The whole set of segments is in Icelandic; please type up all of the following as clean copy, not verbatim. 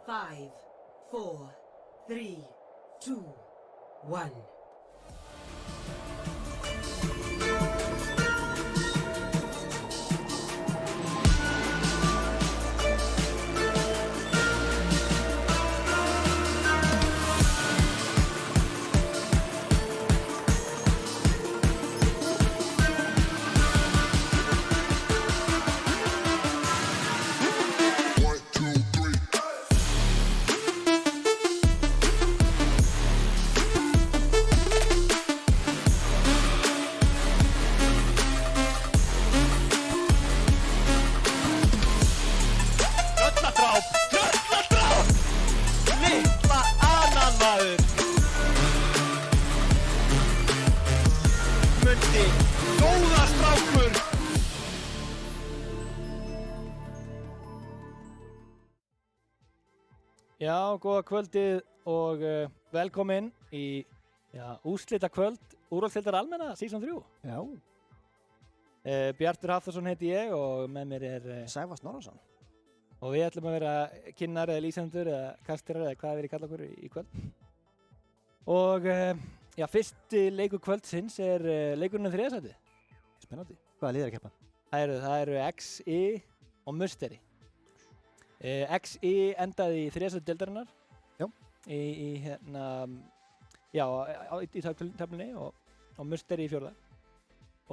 5, 4, 3, 2, 1. Litla ananmaður Mundi, góða strákur Já, góða kvöldið og velkomin í úrslita kvöld úrvalsdeildar almenna, season 3. Já, Bjartur Hafþórsson heiti ég og með mér er Sævar Snorrason. og við ætlum að vera kynnar eða lýsendur eða kasterar eða hvað við erum kallað okkur í kvöld. Og fyrsti leikur kvöldsins er leikurinn um þriðasætið. Spennandi. Hvaða lið er að keppa? Það eru XI og Musteri. XI endaði í þriðasætið deildarinnar. Já. Í töflunni og Musteri í fjórða.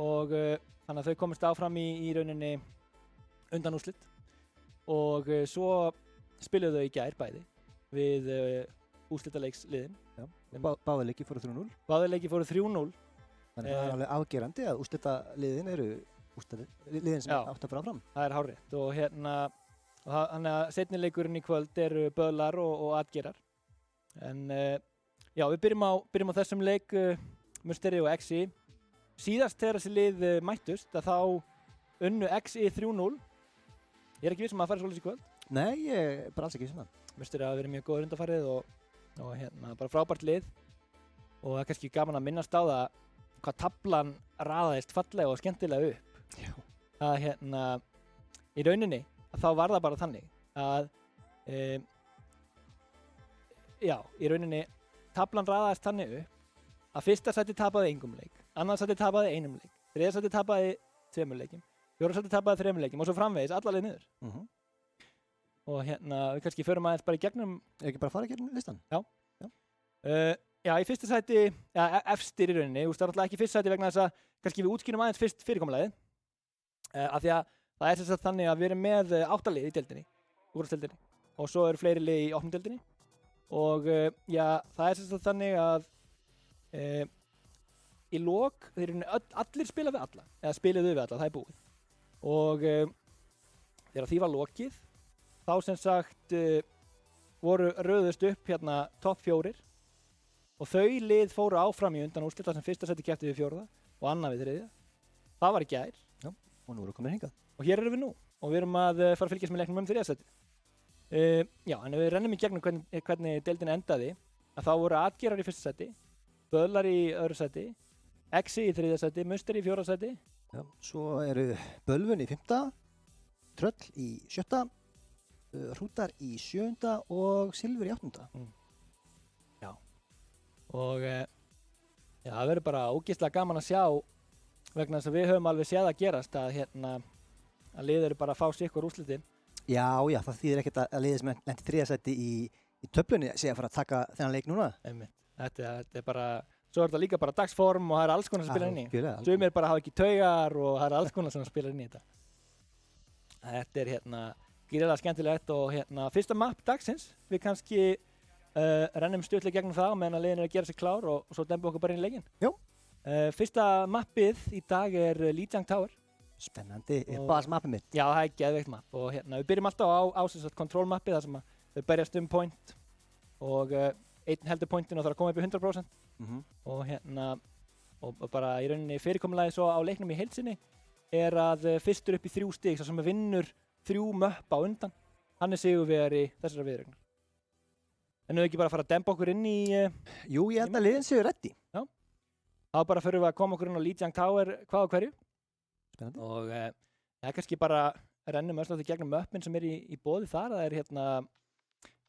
Og þannig að þau komist áfram í rauninni undan úrslit. Og svo spiluðu þau í gær bæði við úrslitaleiksliðin. Já. Báðir leikir fóru 3-0. Báðir leikir fóru 3-0. Þannig að það er alveg afgerandi að úrslitaliðin eru liðin sem átt að fara áfram. Það er hárrétt og þannig að seinni leikurinn í kvöld eru Böðlar og Atgerar. En við byrjum á þessum leik Musteri og XI. Síðast þegar þessi lið mættust að þá unnu XI 3-0. Ég er ekki viss að fara svolítið í kvöld. Nei, ég er bara alls ekki svona. Musteri hafa verið mjög góður undanfarið og bara frábært lið. Og það er kannski gaman að minnast á það hvað taflan raðaðist fallega og skemmtilega upp. Já. Að í rauninni þá var það bara þannig að í rauninni taflan raðaðist þannig upp að fyrsta sæti tapaði engum leik, annars sæti tapaði einum leik, þriðja sæti tapaði 2 leikjum, fjórða sæti tapaði 3 leikjum og svo framvegis alla leið niður. Og við kannski förum aðeins bara í gegnum. Er ekki bara að fara í gegnum listan? Já. Í fyrsta sæti, efstir í rauninni, það er alltaf ekki fyrsta sæti vegna þess að kannski við útskýrum aðeins fyrst fyrirkomulagið. Af því að það er sem sagt þannig að við erum með 8 lið í deildinni, úrvalsdeildinni, og svo eru fleiri lið í opnu deildinni. Og það er sem sagt þannig að í lok, allir spila við alla, eða spiluðu við alla, það er búið. Og þegar því var lokið, þá sem sagt voru röðust upp topp 4 og þau lið fóru áfram í undan úrslit þar sem fyrsta sæti keppti við 4. og annað við 3. Það var í gær. Já, og nú erum við komin hingað. Og hér erum við nú og við erum að fara að fylgjast með leiknum 3. sæti. En við rennum í gegnum hvernig deildin endaði að þá voru Atgerar í fyrsta sæti, Böðlar í öðru sæti, XI í 3. sæti, Musteri í 4. sæti. Já, svo eru Bölvun í 5., Tröll í 7., Hrútar í 7. og Silfur í 8. Já. Og það verður bara ógeðslega gaman að sjá vegna þess að við höfum alveg séð að gerast að lið eru bara að fá sikkur úrslitin. Já, það þýðir ekkert að liðið sem lenti 3. sæti í töflunni sé að fara að taka þennan leik núna. Einmitt. Þetta er bara, svo er þetta líka bara dagsform og það er alls konar sem spilar inn í. Sumir bara hafa ekki taugar og það er alls konar sem spilar inn í þetta. Þetta er gríðarlega skemmtilegt og fyrsta mapp dagsins. Við kannski rennum stuttlega gegnum það meðan að liðin er að gera sig klár og svo dembum okkur bara inn í leikinn. Jú. Fyrsta mappið í dag er Lijiang Tower. Spennandi, uppáhalds mappið mitt. Já, það er geðveikt mapp og við byrjum alltaf á control mappið þar sem þau berjast point og einn heldur pointin og það er að koma upp í 100%. Og bara í rauninni fyrirkomulagið svo á leiknum í heild sinni er að fyrstur upp í 3 stig sem vinnur 3 möpp á undan. Hann er sigurvegari þessara viðureignar. En við ekki bara að fara að dempa okkur inn í... Jú, ég held að liðin séu reddi. Já. Þá bara förum við að koma okkur inn á Lijiang Tower hvað á hverju. Spennandi. Og það er kannski bara rennum öll á því gegnum möppin sem er í boði þar. Það er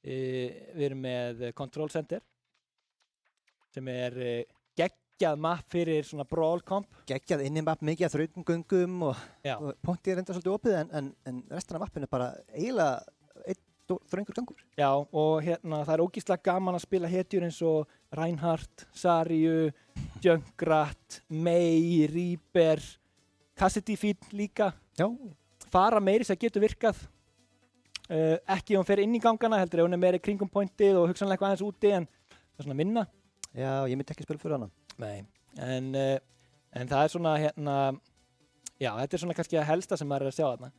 við erum með Control Center sem geggjað map fyrir svona brawl comp. Geggjað innimap, mikið af þrautgöngum og pointið reyndar svolítið opið en restan af mappinu bara eiginlega einn þröngur gangur. Já, og það ógeðslega gaman að spila hetjur eins og Reinhardt, Zaryu, Junkrat, Mei, Reaper, Cassidy fín líka. Já. Fara meiri sem getur virkað. Ekki ef hún fer inn í gangana, heldur ef hún meiri kringum pointið og hugsanlega eitthvað aðeins úti en það er svona minna. Já, ég myndi ekki spila fyrir hana. Nei, en það er svona já, þetta er svona kannski að helsta sem maður að sjá þarna.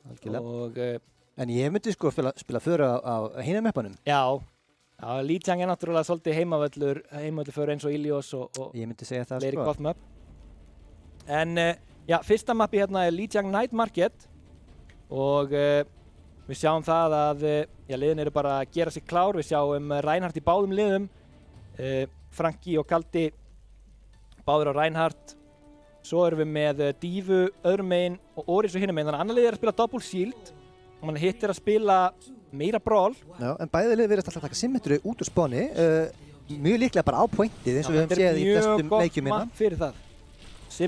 Algjörlega. Og, en ég myndi sko spila fyrir á hinum mappanum. Já, Lijiang er náttúrulega svolítið heimavöllur fyrir eins og Ilios og ég myndi segja það fleiri gott map. En já, fyrsta mappi er Lijiang Night Market og við sjáum það að liðin eru bara að gera sig klár. Við sjáum Reinhardt í báðum liðum. Franky og Kaldi báður á Reinhardt. Svo erum við með Dífu öðrum megin og Oris og hinum megin. Þannig að annar lið er að spila double shield og mann hitt er að spila meira brawl. Já, en bæði lið virðast alltaf taka symmetru út úr spáni. Mjög líklega bara á pointið eins og við höfum séð í flestum leikjum hérna. Mjög gott mapp fyrir það.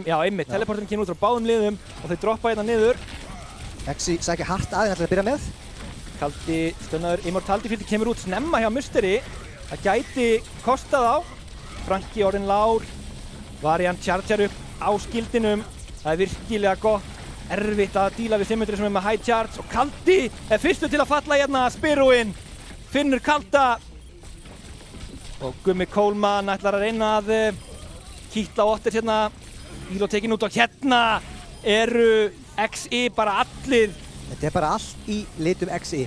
Já, einmitt. Teleportin kemur út frá báðum liðum og þau droppa hérna niður. Exi sækja hart aðeins að byrja með. Kaldi stunnaður, Immortality fylgdi kemur út snemma hjá Mystery. Það gæti kostað á. Franky orðinn lár. Varian charger upp á skildinum. Það er virkilega gott. Erfitt að díla við symmetry sem er með high charge. Og Kaldi er fyrstur til að falla hérna. Spiroinn finnur Kalda. Og Gummi Coleman ætlar að reyna að kýtla Otters hérna. Ílo tekin út og hérna eru XI bara allir. Þetta er bara allt í litum XI.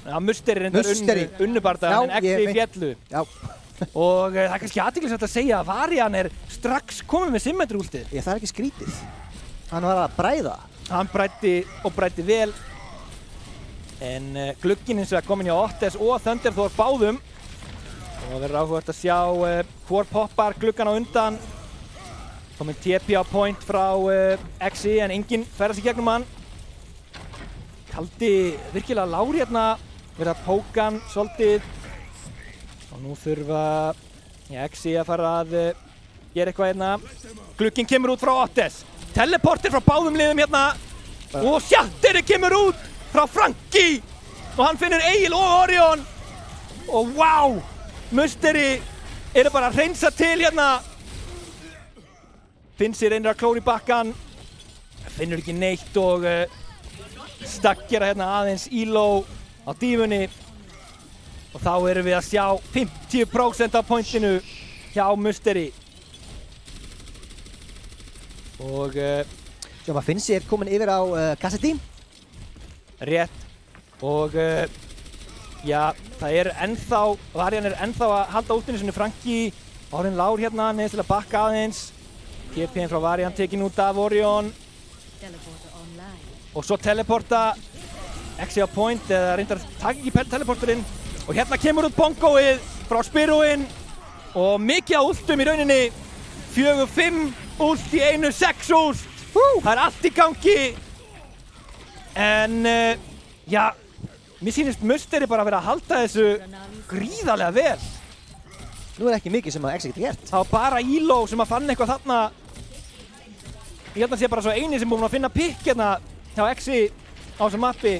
Já, Mystery reyndar unnubardaðan en XI fjallu. Já. Og það er kannski athyglisvert að segja að Varian er strax komið með symmetry últið. Já, það er ekki skrítið. Hann var að bræða. Hann bræddi vel. En glugginn hins vegar kominn hjá Ottes og Thunderthor báðum. Og það verður áhugavert að sjá hvor poppar gluggan á undan. Kominn TP á point frá XI en enginn ferðast í gegnum hann. Kaldi virkilega lári hérna, verið að póka hann svolítið. Og nú þurfa XI að fara að gera eitthvað hérna. Glugginn kemur út frá Ottes. Teleportir frá báðum liðum hérna. Og Shatteri kemur út frá Franky. Og hann finnur Egil og Orion. Og wow! Mystery eru bara að hreinsa til hérna. Finnsir reynir að klóra í bakkan. Finnur ekki neitt og stakkera hérna aðeins Ílo á dífunni. Og þá erum við að sjá 50% af pointinu hjá Mystery. Og Sjáum að Finnsi er komin yfir á Cassidy. Rétt. Og já, það er ennþá, Varian er ennþá að halda útinu sinni. Franky orðinn lár hérna neðst til að bakka aðeins. TP-in frá Varian tekin út af Orion. Og svo teleporta XI á point, eða reyndar takk ekki teleporturinn. Og hérna kemur út bongoið frá Spiroinn. Og mikið á últum í rauninni. 4-5 últ í einu, 6 últ. Það er allt í gangi. En já, mér sýnist Mystery bara að vera að halda þessu gríðarlega vel. Nú er ekki mikið sem að XI geti gert. Það var bara Ílo sem að fann eitthvað þarna. Ég held að sé bara svo eini sem búinn að finna pikk hérna hjá XI á þessu mappi.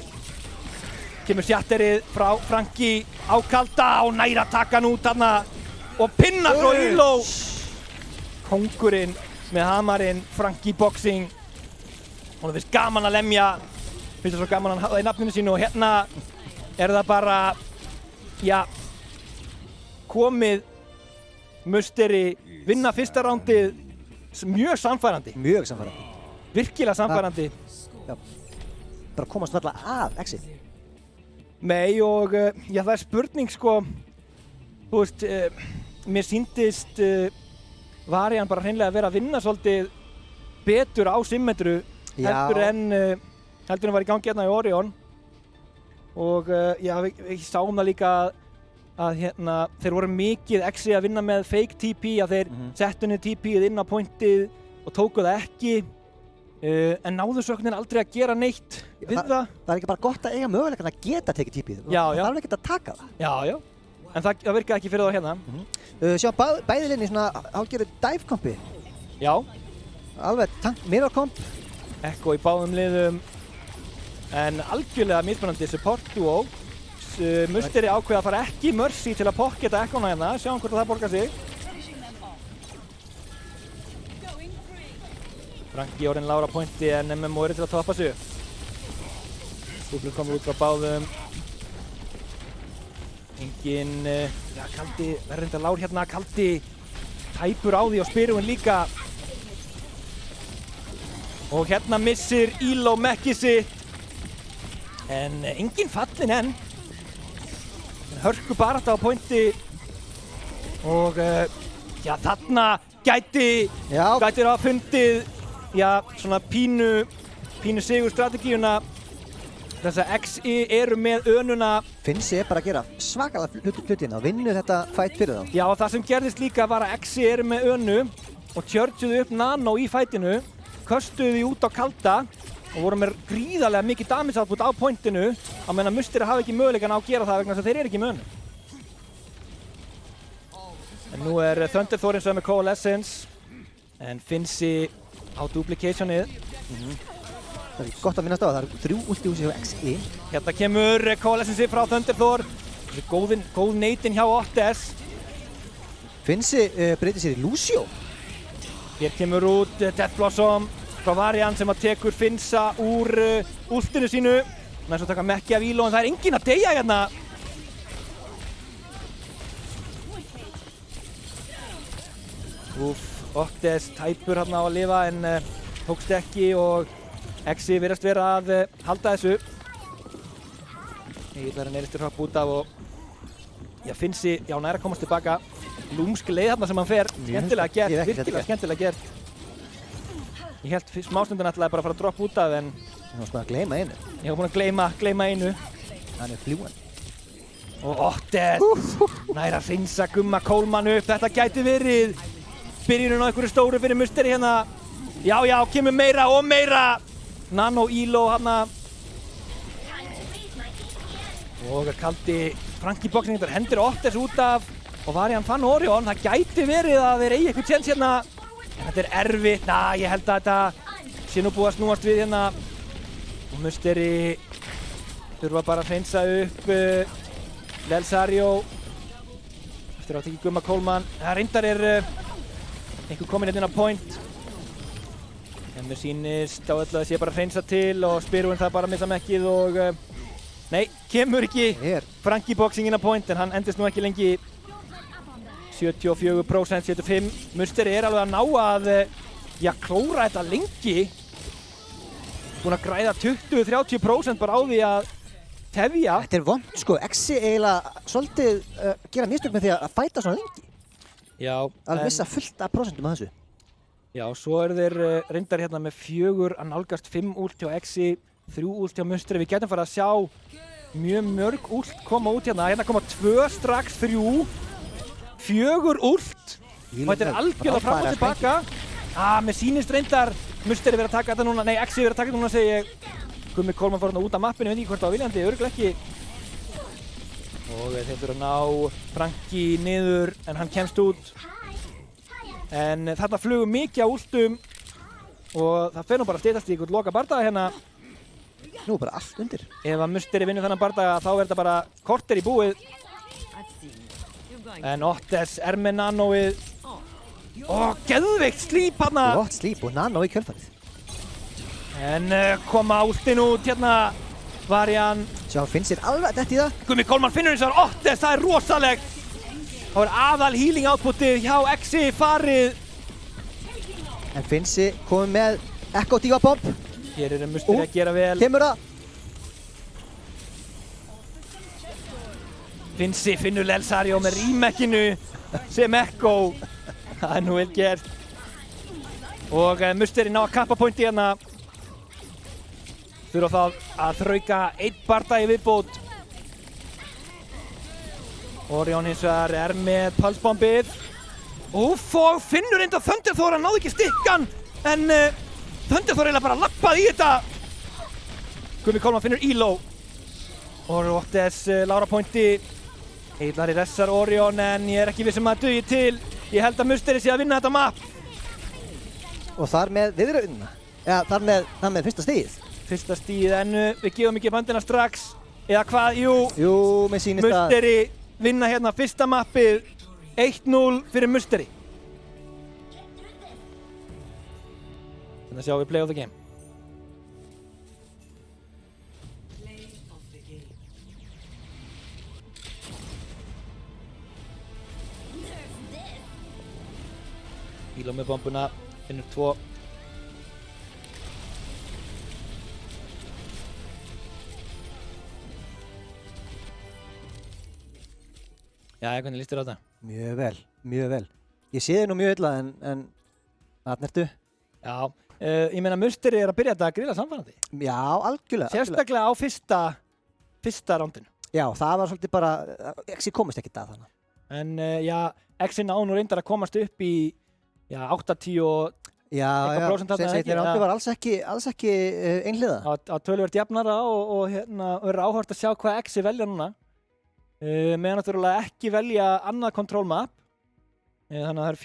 Kemur Shatterið frá Franky á Kalda og næra taka hann út þarna. Og pinna frá Ílo. Kóngurinn með hamarinn, Franky boxing. Hún finnst gaman að lemja. Finnst það svo gaman að hafa í nafninu sínu og hérna er það bara, já, komið. Mystery vinna fyrsta rándið mjög sannfærandi. Mjög sannfærandi. Virkilega sannfærandi. Já. Bara komast varla af XI. Nei og já, það er spurning sko. Þú veist, mér sýndist Varian bara hreinlega að vera að vinna svolítið betur á symmetru heldur en var í gangi hérna í Orion. Og já, við sáum það líka að hérna, þeir voru mikið XI að vinna með fake TP, að þeir settu niður TP-ið inn á pointið og tóku það ekki. en náðu söknin aldrei að gera neitt við það. Það ekki bara gott að eiga möguleikann að geta tekið típið. Já, já. Það þarf ekki að taka það. Já. En það virkaði ekki fyrir þá hérna. Sjá bæði linni svona hálfgerðu dive-kompi. Já. Alveg mirror-komp. Ekko í báðum liðum. En algjörlega mismunandi support duo. Musteri ákveða að fara ekki Mercy til að pocketa Ekkona hérna. Sjáum hvort það borgar sig. Franki orðinn lágur á pointi en MMO til að toppa sig. Súblur komur út frá báðum. Engin, Kaldi verður reyndar lár hérna. Kaldi tæpur á því og Spyrúin líka. Og hérna missir Elo Mekki sitt. En engin fallin enn. Hörku barátta á pointi. Og þarna gæti hafa fundið svona pínu sigur strategíuna. Þess að XI eru með önuna. Finnsi bara að gera svakalega hlutina og vinnur þetta fight fyrir þá. Já, og það sem gerðist líka var að XI eru með önu og tjörgjuðu upp Nano í fightinu, köstuðu því út á Kalda og voru með gríðarlega mikið damage output á pointinu á meðan Musteri hafa ekki möguleikann á að gera það vegna þess að þeir eru ekki með önu. En nú er Thunder Thorin sem er Coalescence en Finnsi á duplicationið. Það er gott að minnast á það, það eru 3 ulti húsi hjá XI. Hérna kemur Coalescence frá Thunder Thor. Góð neitin hjá Ottes. Finnsi breytir sér í Lucio. Hér kemur út Death Blossom frá Varian sem að tekur Finnsa úr ultinu sínu. Næst að taka Mekki af Elo en það er enginn að deyja hérna. Ottes tæpur hérna á að lifa en tókst ekki og XI virðast vera að halda þessu. Egil verður neyristur hopp út af og Finnsi nær að komast tilbaka. Lúmsk leið þarna sem hann fer. Skemmtilega gert, virkilega skemmtilega gert. Ég held smástundin ætlaði bara að fara að droppa út af en Þú varst bara að gleyma einu. Ég var búinn að gleyma einu. Hann er fljúan. Og Ottes nær að hreinsa Gumma Coleman upp. Þetta gæti verið byrjunin á einhverju stóru fyrir Musteri hérna. Já, kemur meira og meira. Nano Elo hana. Og Kaldi Franki boxing þetta hendur Ottes út af og Varian fann Orion. Það gæti verið að þeir eigi eitthvað tjens hérna. En þetta er erfitt. Ég held að þetta sé nú búið að snúast við hérna. Og Musteri þurfa bara að hreinsa upp Lelsario. Eftir átt ekki Gumma Coleman. Það reyndar er einhver komin hérna inn á point. En mér sýnist á öllu að sé bara að hreinsa til og Spyrúin það bara að missa mekkið og nei, kemur ekki Franki boxingin á point en hann endist nú ekki lengi 74%, 75%. Musteri er alveg að ná að klóra þetta lengi. Búinn að græða 20-30% bara á því að tefja. Þetta er vond sko, XI eiginlega svolítið gera mistök með því að fæta svona lengi. Já. Alveg missa fullt af prosentum af þessu. Já, svo eru þeir reyndar hérna með 4 að nálgast 5 ult hjá XI, 3 ult hjá Musteri. Við getum farið að sjá mjög mörg ult koma út hérna. Hérna koma 2 strax, 3, 4 ult. Og þetta er algjörlega fram og tilbaka. Mér sýnist reyndar Musteri verið að taka þetta núna, nei XI verið að taka þetta núna segi ég. Gummi Coleman fór hérna út af mappinu, veit ekki hvort það var viljandi, örugglega ekki. Og þeir þurfa að ná Franki niður en hann kemst út. En þarna flugu mikið á ultum og það fer nú bara að styttast í einhvern loka bardaga hérna. Nú er bara allt undir. Ef að Musteri vinnur þennan bardaga þá er þetta bara korter í búið. En Ottes er með Nanoið. Geðveikt slíp hérna. Gott slíp og Nano í kjölfarið. En koma ultin út hérna. Varian. Sjá, finnst sér alveg dett í það. Gummi Coleman finnur eins og Ottes, það er rosalegt. Það var aðal healing outputið hjá XI farið. En Finnsi komið með Ekko Diva Bomb. Hér er Musteri að gera vel. Kemur það. Finnsi finnur Lelsario með rímekkinu sem Ekko. Það er nú vel gert. Og Musteri ná að kappa pointi hérna. Þurfa það að þrauka 1 bardagi viðbót. Orion hins vegar er með pulsebombið. Og finnur enda Thunder Thor, hann náði ekki stikkan. En Thunder Thor eiginlega bara lappað í þetta. Gummi Kolman finnur Elo. Og Rottes Lára pointi. Eillari ressar Orion en ég ekki viss að dugi til. Ég held að Musteri sé að vinna þetta map. Og þar með viðraunina. Já, þar með fyrsta stigið. Fyrsta stigið en við gefum ekki bandina strax. Eða hvað? Jú, mér sýnist að Musteri vinna hérna fyrsta mappið 1-0 fyrir Musteri. Þannig að sjáum við play of the game. Play of the game. Elo með bombuna, finnur 2. Jæja, hvernig líst þér á þetta? Mjög vel. Ég sé þið nú mjög illa en þarna ertu. Já, ég meina Musteri að byrja þetta að grilla samfærandi. Já, algjörlega. Sérstaklega á fyrsta rándinu. Já, það var svolítið bara, Exi komist ekkert að þannig. En já, Exi ná nú reyndar að komast upp í 80 og eitthvað prósent þarna seinni rándi var alls ekki einhliða. á töluvert jafnara og hérna verður áhört að sjá hvað Exi velja núna. Með náttúrulega ekki velja annað control map. Þannig að það er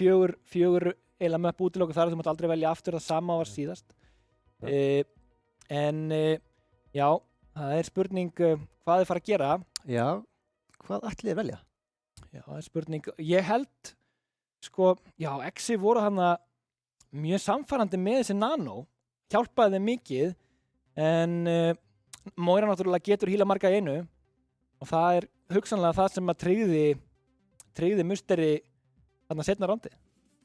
fjögur eiginlega map útilokku þar, þú mátt aldrei velja aftur, það sama var síðast. Já, það er spurning hvað þið fara að gera. Já, hvað ætlið þið velja? Já, það er spurning. Ég held, sko, já, Exi voru þarna mjög samfærandi með þessi nano, hjálpaði þeim mikið, en Moira náttúrulega getur híla marga í einu og það er hugsanlega það sem að tryggði Musteri þarna seinna rándi.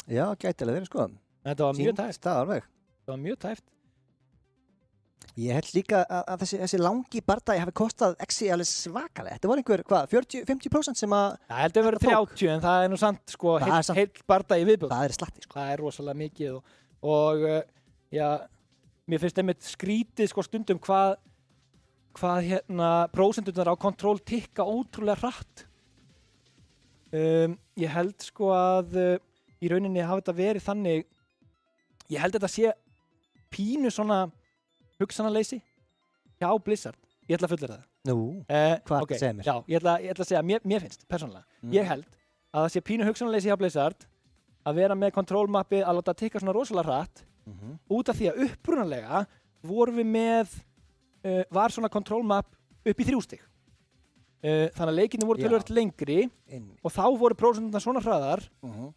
Já, gæti alveg verið sko. Þetta var mjög tæft. Staðarveg. Það var mjög tæft. Ég held líka að þessi langi bardagi hafi kostað Exi alveg svakalega. Þetta voru einhver, 40-50% sem að... Það heldur að vera 30 en það er nú samt, sko, heill bardagi viðbjóð. Það er slatti, sko. Það er rosalega mikið og já, mér finnst einmitt skrítið, sko, stundum hvað hérna prósenturnar á Control tikka ótrúlega hratt. Ég held, sko, að í rauninni hafi þetta verið þannig, ég held þetta sé pínu svona hugsanaleysi hjá Blizzard. Ég ætla að fullera það. Nú, hvað okay, segir mér? Já, ég ætla að segja, mér finnst, persónulega. Ég held að það sé pínu hugsanaleysi hjá Blizzard að vera með control mappi að láta tikka svona rosalega hratt út af því að upprunalega vorum við með, var svona control map upp í 3 stig. Þannig að leikirnir voru töluvert lengri og þá voru prósenturnar svona hraðar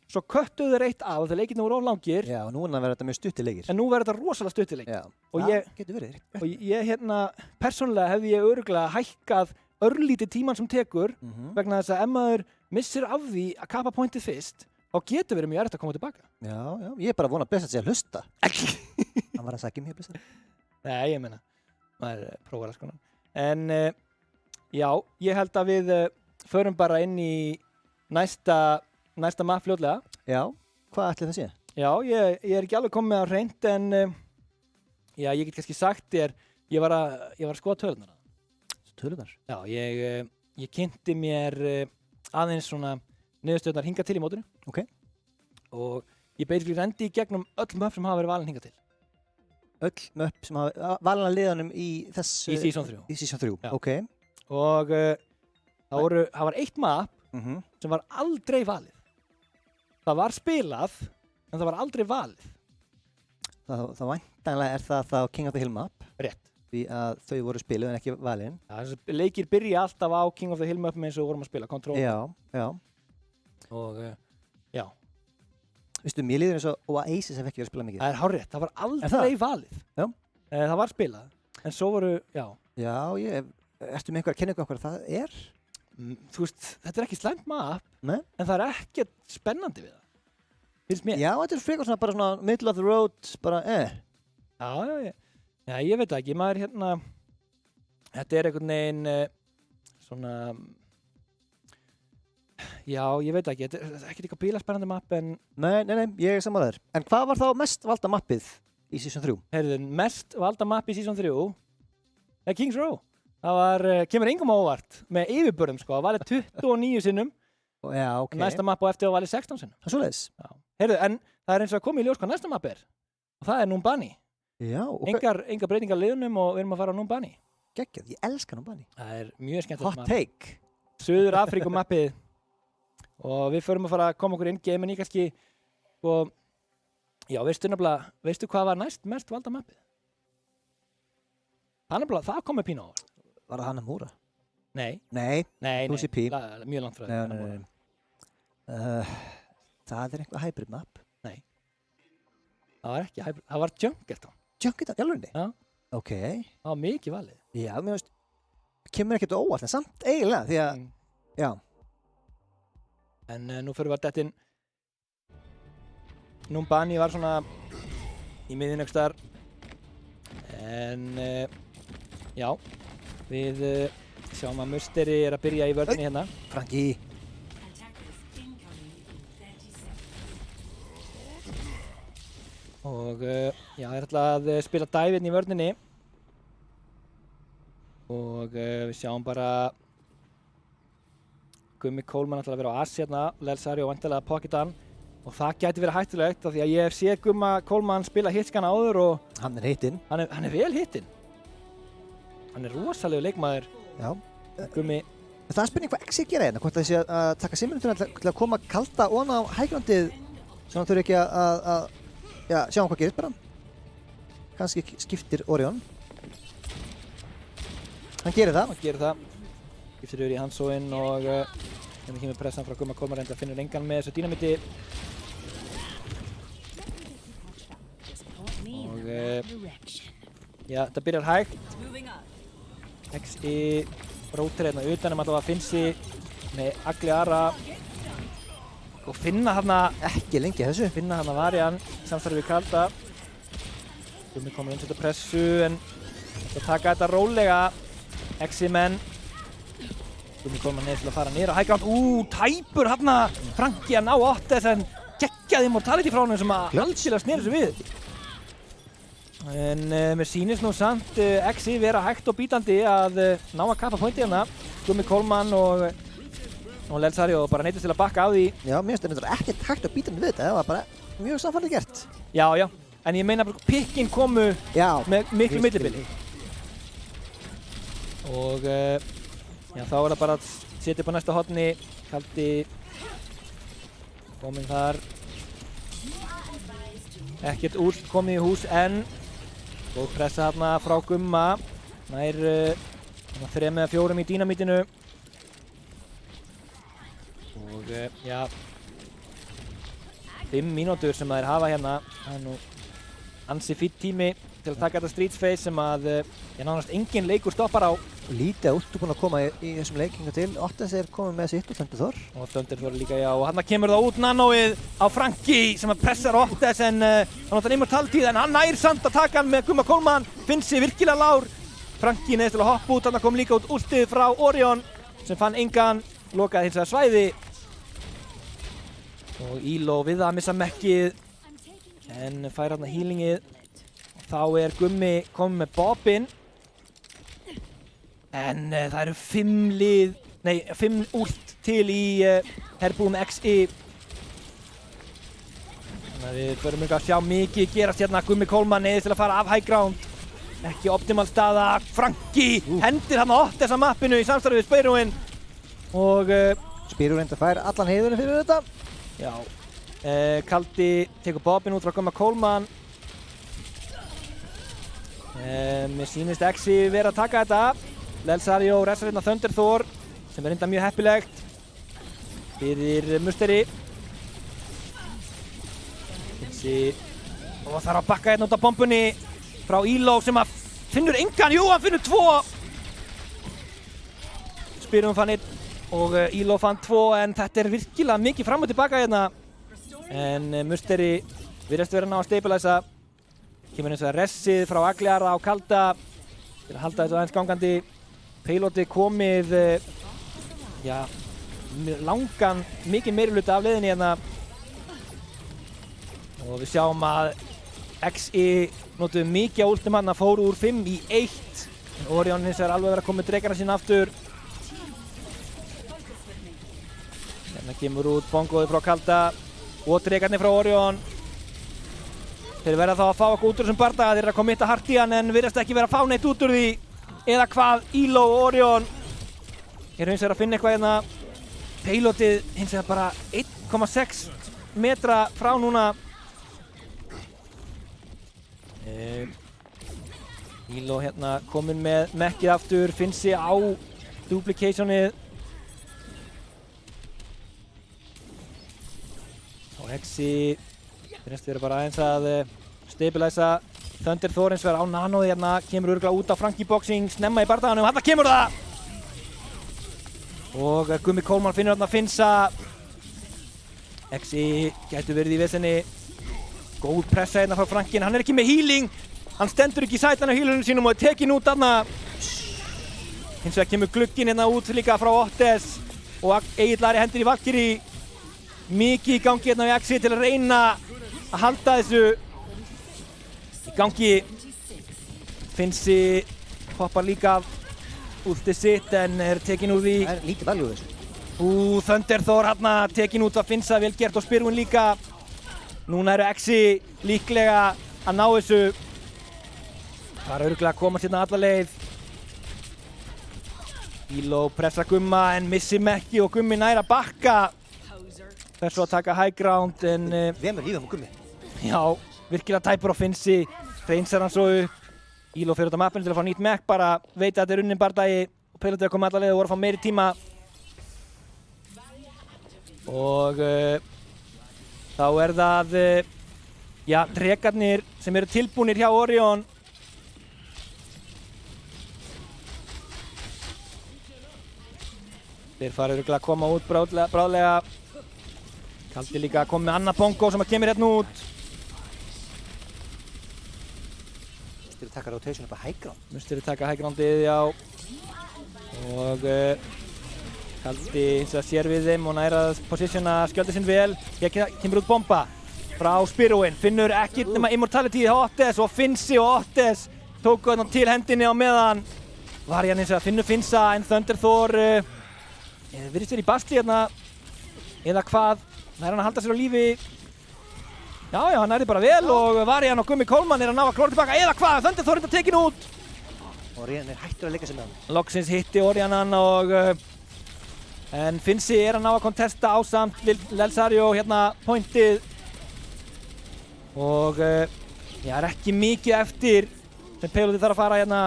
svo köttuðu þeir eitt af þegar leikirnir voru of langir. Já, og núna verður þetta mjög stuttilegir. En nú verður þetta rosalega stuttilegir. Já, og getur verið. Og ég hérna, persónulega hefði ég örugglega hækkað örlítið tímann sem tekur vegna þess að ef maður missir af því að kappa pointið fyrst þá getur verið mjög erfitt að koma tilbaka. Já, ég er bara að vona að Blizzard sé að hlusta. Hann var að sækja mér Blizzard. Nei, ég meina, maður prófar að skona. En já, ég held að við förum bara inn í næsta map fljótlega. Já, hvað ætli það sé? Já, ég er ekki alveg komið með á hreint en já, ég get kannski sagt þér, ég var að skoða tölunar. Tölunar? Já, ég kynnti mér aðeins svona niðurstöðnar hingað til í mótinu. Ok. Og ég basically rendi í gegnum öll möpp sem hafa verið valin hingað til. Öll möpp sem hafa valin að liðanum í þessu... Í Season 3. Í Season 3, já. Ok. Og það var eitt map sem var aldrei valið. Það var spilað, en það var aldrei valið. Það væntanlega er það King of the Hill map. Rétt. Því að þau voru spiluð en ekki valin. Ja, þessi leikir byrja alltaf á King of the Hill mapum eins og við vorum að spila, Control. Já. Og já. Vistu, mér líður eins og Oasis hef ekki verið að spila mikið. Það er hárrétt, það var aldrei valið. Já. Það var spilað, en svo voru, já. Já, ertu með einhver að kenna ykkur hvað það er? Þú veist, þetta er ekki slæmt map, Nei? En það er ekkert spennandi við það. Finnst mér. Já, þetta er frekar svona bara svona middle of the road, bara Já, ég veit það ekki, maður hérna, þetta er einhvern veginn svona, já, ég veit ekki, þetta er ekkert eitthvað bílaspennandi mapp en... Nei, ég er samanlegaður. En hvað var þá mest valda mappið í Season 3? Heyrðu, mest valda mapp í Season 3 er Kings Row. Það var, kemur engum óvart með yfirbörðum sko, það valið 29 sinnum. Já, ok. Næsta mapp á eftir að valið 16 sinnum. Það er svoleiðis. Já. Heyrðu, en það er eins og að koma í ljós hvað næsta mapp er. Og það er Numbani. Já, og Engar breytingar á liðunum og við erum að fara á Numbani. geggjað, ég elska Numbani. Það er mjög skemmtilegt Hot mapp. take. Suður Afríku mappið. Og við förum að fara að koma okkur inn game en ég kannski og já, veistu hvað var næst mest valda mappið? Það kom með pínu á. Var það Hanamura? Nei, Nei, nei, Lucy P. mjög langt frá nei. Það er eitthvað hybrid map. Það var ekki hybrid, það var Junkerton. Junkerton, í alvörinni? Já. Ok. Það var mikið valið. Já, mér veist, kemur ekkert óvart, en samt eiginlega, því að, já. En nú fyrir við að detta inn. Numbani var svona í miðjunni einhvers staðar. En já, við sjáum að Musteri er að byrja í vörðinni hérna. Franki. Attackers incoming in 30 seconds. Og já, það er alltaf að spila dive inn í vörðinni. Og við sjáum bara Gummi Coleman ætlar að vera á As hérna, Lelsario vantilega að pocketa hann. Og það gæti verið hættulegt af því að ég hef séð Gumma Coleman spila hitskan áður og Hann er hittinn. hann er vel hittinn. Hann er rosalegu leikmaður, Já. Gummi. Það er spurning hvað Exi gera hérna, hvort það sé að taka simulintuna til að koma kalda ofan á hægrandið svo hann þurfi ekki að sjá hvað gerist bara. Kannski skiptir Orion. Hann gerir það. Hann gerir það. Skiptir yfir í Hansóinn og hérna kemur pressan frá Gumma Coleman reynda finnur engan með þessu dínamiti. Og já, þetta byrjar hægt. Moving up. XI rótir hérna utanum allavega Finnsi með Agliara og finna hérna Ekki lengi þessu. finna hann að Varian samstarfið við Kalda. Gummi komur inn setja pressu en það taka þetta rólega. XI-menn. Gummi komur neður til að fara niður á hægránd. Tæpur hérna Franki að ná Ottes en geggjaði Immortality frá honum sem að algjörlega sneri þessu við. En mér sýnist nú samt XI vera hægt og bítandi að ná að kappa pointi hérna. Gummi Coleman og Lelsario bara neytist til að bakka á því. Já, mér finnst þetta ekkert hægt að býta við þetta. Það var bara mjög samfallið gert. Já, já. En ég meina bara pikkin komu Já. með miklu millibili. Og já, þá er það bara að setja upp á næsta horni. Kaldi kominn þar. Ekkert úr komið í hús en góð pressa þarna frá Gumma. Nær 3 eða 4 í dínamítinu. Og já 5 mínútur sem þeir hafa hérna. Það er nú ansi fýtt tími til að taka þetta Streets Face sem að nánast engin leikur stoppar á. Lítið út búinn að koma í þessum leikingu til. Ottes er komið með sitt og Thunder Thor. Og Thunder Thor líka, já. Og hann kemur það út Nanoið á Franki sem að pressar Ottes en hann notar Immortality en hann nær samt að taka hann með Gumma Coleman. Finnsi virkilega lár. Franki neðist til að hoppa út. Hann kom líka út últið frá Orion sem fann engan. Lokaði hins vegar svæði. Og Elo við að missa mekkið en fær hann healingið. Þá er Gummi komið með Bobbin. En það eru 5 últ til í herbúum XI. Þannig að við förum að sjá mikið gerast hérna. Gummi Coleman neyðist til að fara af high ground. Ekki optimal staða. Franki hendir hann á þessa mappinu í samstarfi við Spyroinn. Og Spyro reynda fær allan heiðurinn fyrir þetta. já, Kaldi tekur Bobbin út frá Gumma Coleman. Mér sýnist XI vera að taka þetta. Lelsario resar hérna Thunder Thor sem er reynda mjög heppilegt fyrir Musteri. Finnsi og þarf að bakka hérna út af bombunni frá Elo sem að finnur engan. Jú, hann finnur 2. Spyroinn fann 1 og Elo fann 2 en þetta er virkilega mikið fram og tilbaka hérna. En Musteri virðist vera að ná að stabilisa. Kemur eins og það ressið frá Agliara á Kalda til að halda þessu aðeins gangandi. Payloadi komið já, langan, mikið meirihluta af leiðinni hérna. Og við sjáum að XI notuðu mikið á últum hann að fóru úr 5 í 1. En Orion hins vegar alveg verið að koma með drekana sína aftur. Hérna kemur út bongoði frá Kalda og drekarnir frá Orion. Þeir verða þá að fá okkur út úr þessum bardaga, þeir eru að komitta hart í hann en virðast ekki vera að fá neitt út úr því. Eða hvað, Elo og Orion eru hins vegar að finna eitthvað hérna. Payloadið hins vegar bara 1,6 metra frá núna. Elo hérna kominn með mekkið aftur, Finnsi á duplicationið. Og Hexi finnst vera bara aðeins að stabilisa. Thunder Thor hins vegar á nanoði hérna, kemur örugglega út á Frankie Boxing, snemma í bardaganum, þarna kemur það! Og Gummi Coleman finnur þarna Finnsa. Hexi gætu verið í vesenni. Góð pressa hérna frá Frankin, hann er ekki með healing. Hann stendur ekki í sætan á healunum sínum og er tekinn út þarna. Hins vegar kemur glugginn hérna út líka frá Ottes. Og Egill Ari hendir í Valkyrie. Mikið í gangi hérna við Hexi til að reyna að halda þessu í gangi. Finnsi hoppar líka af últið sitt en er tekinn úr því. Það er lítið valjú þessu. Thunder Thor hérna tekinn út af Finnsa, vel gert og Spyrwin líka. Núna eru Hexi líklega að ná þessu. Það er örugglega að komast hérna alla leið. Elo pressa Gumma en missi Mekki og Gummi nær að bakka. Fer svo að taka high ground en Vemur lífum og Gummi. já, virkilega tæpur á Finnsi. Hreinsar hann svo upp. Elo fer út á mappinu til að fá nýtt Mekk, bara veit að þetta er unnin bardagi og Payloadið að koma alla leið og voru að fá meiri tíma. Og þá er það já, drekarnir sem eru tilbúnir hjá Orion. Þeir fara örugglega að koma út bráðlega. Kaldi líka að koma með annað bongo sem að kemur hérna út. Musteri taka rotation upp á high ground. Musteri taka high groundið, já. Og Kaldi hins vegar sér við þeim og nær að positiona skjöldið sinn vel. Hér kemur út bomba frá Spyrwin. Finnur ekki nema Immortality hjá Ottes og Finnsi og Ottes tóku þarna til hendinni á meðan. Varian hins vegar finnur Finnsa en Thunder Thor virðist verið í basli hérna. Eða hvað? Nær hann að halda sér á lífi. Já, hann nærði bara vel og Varian og Gummi Coleman er að ná að klóra tilbaka. Eða hvað? Thunder Thor er þetta tekin út. Orion er hættur að leika sig með hann. Loksins hitti Orion hann og en Finnsi er að ná að kontesta ásamt Lelsario hérna pointið. Og já, er ekki mikið eftir sem Payloadið þarf að fara hérna.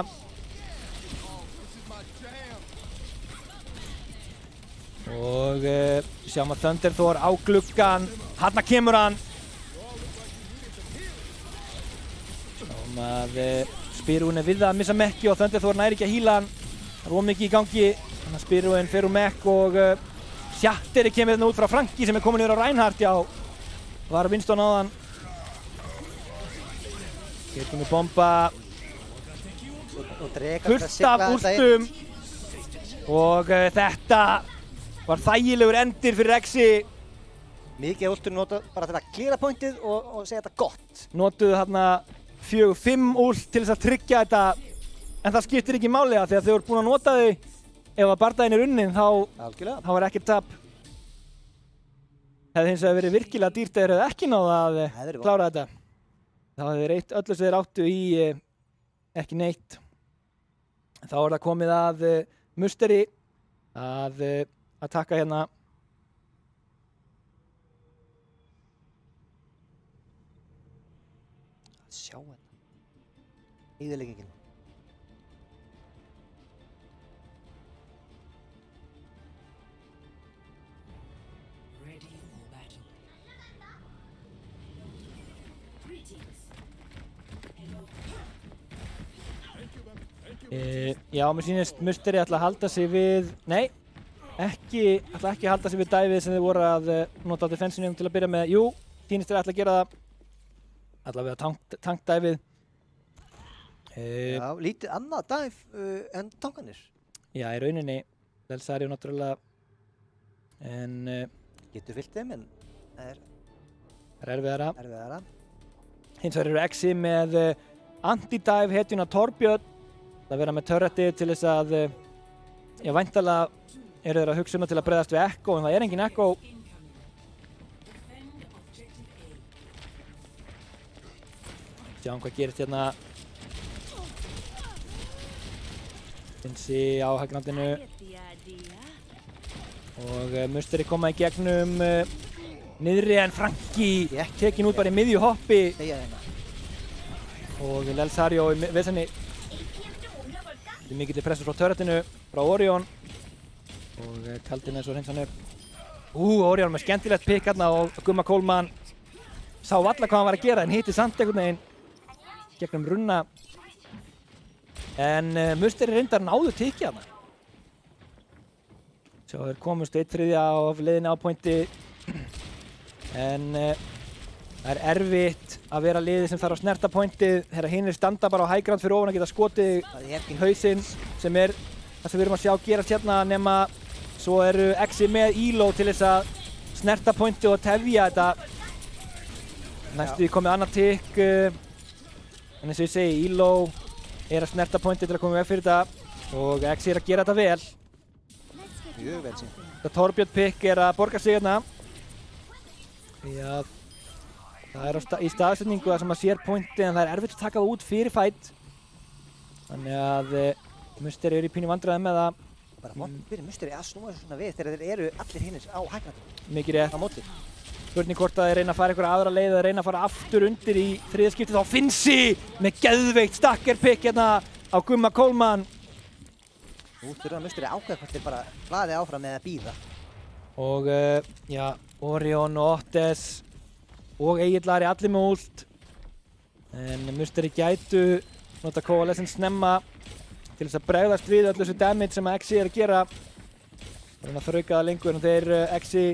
Og sjáum að Thunder Thor á gluggan. Þarna kemur hann. Sjáum að Spyrwin er við að missa Mekki og Thunder Thor næri ekki að heala hann. Það er ómikið í gangi. Þannig að Spyrwin fer úr Mekk og Shatteri kemur hérna út frá Frankie sem er komin yfir á Reinhardt, já. Var Winston á hann. Hér kemur bomba. Fullt af últum. Og þetta var þægilegur endir fyrir Hexi. Mikið últur nota bara til að cleara pointið og segja þetta gott. Notuðu þarna 4-5 últ til þess að tryggja þetta. En það skiptir ekki máli þegar þau eru búin að nota þau. Ef að bardaginn er unnin þá er ekkert tap. Hefði hins vegar verið virkilega dýrt ef þeir hefðu ekki náð að klára þetta. Þá hefði þeir eytt öllu sem þeir áttu í ekki neitt. Þá er það komið að Musteri að taka hérna. Sjá hérna. Eyðileggingin. Ready for battle. Greetings. Já, mér sýnist Musteri ætla að halda sig við, nei, ætla ekki að halda sig við dæfið sem þeir voru að nota á defensinum til að byrja með. Jú, sýnist þeir ætla að gera það, allavega tankdæfið. Já, lítið annað dæf en tankanir. Já, í rauninni, Lelsario náttúrulega, en Getur fyllt þeim en það er erfiðara. Hins vegar eru Hexi með anti-dive hetjuna Torbjörn. Það vera með turreti til þess að, já, væntanlega eru þeir að hugsa til að bregðast við Echo, en það er engin Echo. Defend objective Sjáum hvað gerist hérna. Finnsi á hægrandinu. Og Musteri koma í gegnum niðri en Franki tekin út bara í miðju hoppi. Deyja þeirna. Og Lelsario í vesenni. Þetta er mikill pressur frá turretinu, frá Orion. Og Kaldin eins og hreinsan upp. Orion með skemmtilegt pick hérna og Gumma Coleman sá valla hvað hann var að gera en hitti samt einhvern veginn gegnum runna. En Musteri reyndar náðu tikið hérna. Svo þeir komust 1/3 af leiðinni á pointi. En það er erfitt að vera liðið sem þarf að snerta pointið þegar hinir standa bara á high ground fyrir ofan að geta skotið í hausinn sem er það sem við erum að sjá gerast hérna nema svo eru Exi með Elo til þess að snerta pointið og tefja þetta. Næstu því komið annað tikk en eins og ég segi Elo er að snerta pointið til að koma veg fyrir þetta og Exi er að gera þetta vel. Mjög vel sín. Þetta Torbjörn pick er að borga sig hérna. Því að það er í staðsetningu þar sem maður sér pointið en það er erfitt að taka það út fyrir fight. Þannig að Musteri eru í pínu vandræðum með það. Bara vont fyrir Musteri að snúa þessu svona við þegar þeir eru allir hinnir á hægrandinu. Mikið rétt. Á móti. Spurning hvort að þeir reyna að fara einhverja aðra leið eða reyna að fara aftur undir í þriðja skipti þá Finnsi með geðveikt stacker pick hérna á Gumma Coleman. Nú þurfa Musteri að ákveða hvort þeir bara hlaði áfram með að bíða. Og já, Orion og Ottes og Egill Ari allir með ult. En Musteri gætu nota Coalescence snemma til þess að bregðast við öllu þessu damage sem að Exi er að gera. Það er að þrauka það lengur en þeir Exi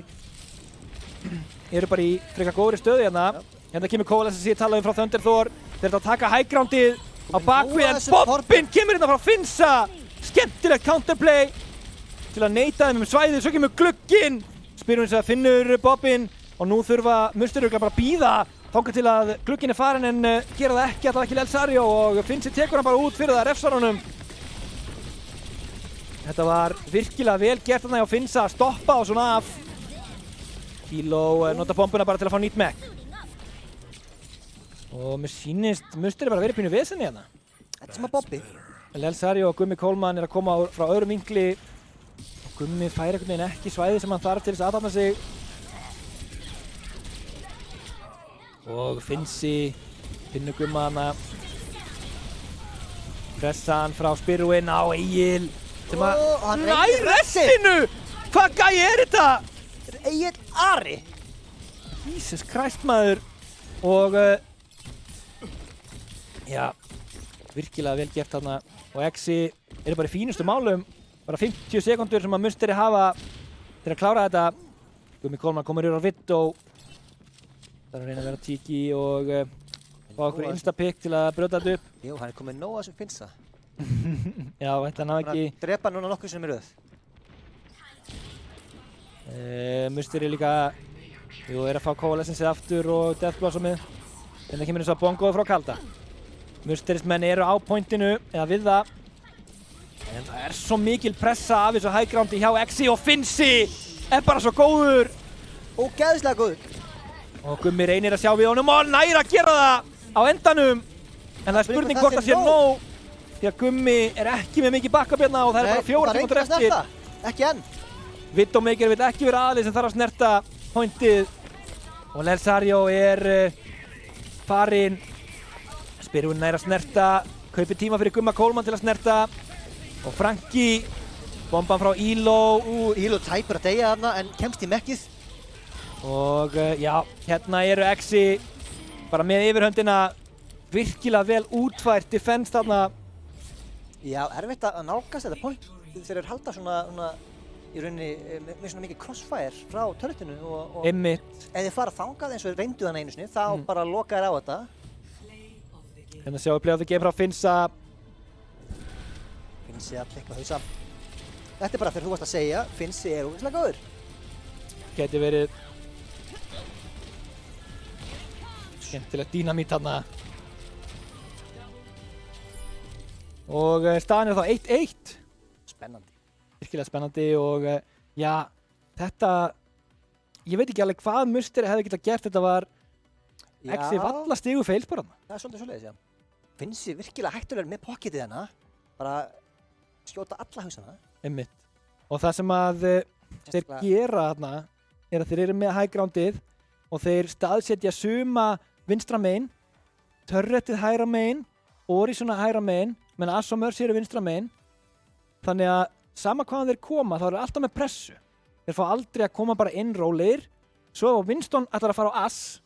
eru bara í frekar góðri stöðu hérna. Hérna kemur Coalescence sem ég talaði um frá Thunder Thor. Þeir eru að taka high groundið á bakvið en Bobbin kemur hérna frá Finnsa. Skemmtilegt counterplay til að neita þeim svæðið. Svo kemur glugginn. Spyrum eins að finnur Bobbin og nú þurfa Musteri bara að bíða þangað til að glugginn er farin en gera það ekki, allavega ekki Lelsario og Finnsi tekur hann bara út fyrir það refsar honum. Þetta var virkilega vel gert þarna hjá Finnsa að stoppa og svona af. Elo nota bombuna bara til að fá nýtt mech. Og mér sýnist Musteri bara verið pínu vesenni hérna. Þetta er sem að Bobbi. Lelsario og Gummi Coleman er að koma frá öðrum vinkli. Og Gummi fær einhvern veginn ekki svæði sem hann þarf til þess að aðtapna sig. Og Finnsi finnur Gumma hana. Pressa hann frá Spyrwin á Egil. Hann nær restinu! Hvað gæi er þetta? Egill Ari! Jesus Christ maður. Og já, virkilega vel gert þarna. Og Exi eru bara í fínustu málum. Bara 50 sekundur sem að Musteri hafa til að klára þetta. Gummi Coleman komur yfir á Vitto. Það er að reyna að vera tiki og fá okkur instapick til að brjóta þetta upp. Jú, hann er komið nóg að sem Finnsa. Já, þetta ná ekki. Hann drepa núna nokkuð sem er röð. Musteri líka, jú, er að fá Coalescence aftur og Death Blossomið. Þannig kemur eins og bongoðu frá Kalda. Musteris menn eru á pointinu, eða við það. En það er svo mikil pressa af þessu high groundi hjá Exi og Finnsi er bara svo góður. Ógeðslega góður. Og Gummi reynir að sjá við honum og nær að gera það á endanum. En það er spurning hvort það sé nóg. Því að Gummi er ekki með mikið backup hérna og það er bara 4 sekúndur eftir. Ekki enn. Widowmaker vill ekki vera aðlið sem þarf að snerta pointið. Og Lelsario er farinn. Spyrwin nær að snerta. Kaupir tíma fyrir Gumma Coleman til að snerta. Og Franki. Bomban frá Elo. Elo tæpur að deyja þarna en kemst í mekkið. Og já, hérna eru Exi bara með yfirhöndina. Virkilega vel útfært defense þarna. Já, erfitt að nálgast þetta point þegar þeir halda svona í rauninni með svona mikið crossfire frá turretinu og Einmitt. Ef þeir fara þangað eins og reyndu hann einu sinni þá bara loka þeir á þetta. Hérna sjáum við play of the game frá Finnsa. Finnsi að klikka hausa. Þetta er bara þegar þú varst að segja, Finnsi er ógeðslega góður. Gæti verið skemmtilegt dínamít þarna. Og staðan er þá 1-1. Spennandi. Virkilega spennandi og já, þetta, ég veit ekki alveg hvað Musteri hefði getað gert. Þetta var Exi valla stigu feilspor þarna. Það svolítið svoleiðis, já. Finnst ég virkilega hættulegur með pocketið hana. Bara skjóta alla hausana. Einmitt. Og það sem að þeir gera þarna að þeir eru með high groundið og þeir staðsetja suma vinstra megin, turretið hægra megin, Orisona hægra megin, menn Ass og Mercy eru vinstra megin. Þannig að sama hvaðan þeir koma, þá eru alltaf með pressu. Þeir fá aldrei að koma bara inn rólegir. Svo ef Winston ætlar að fara á Ass,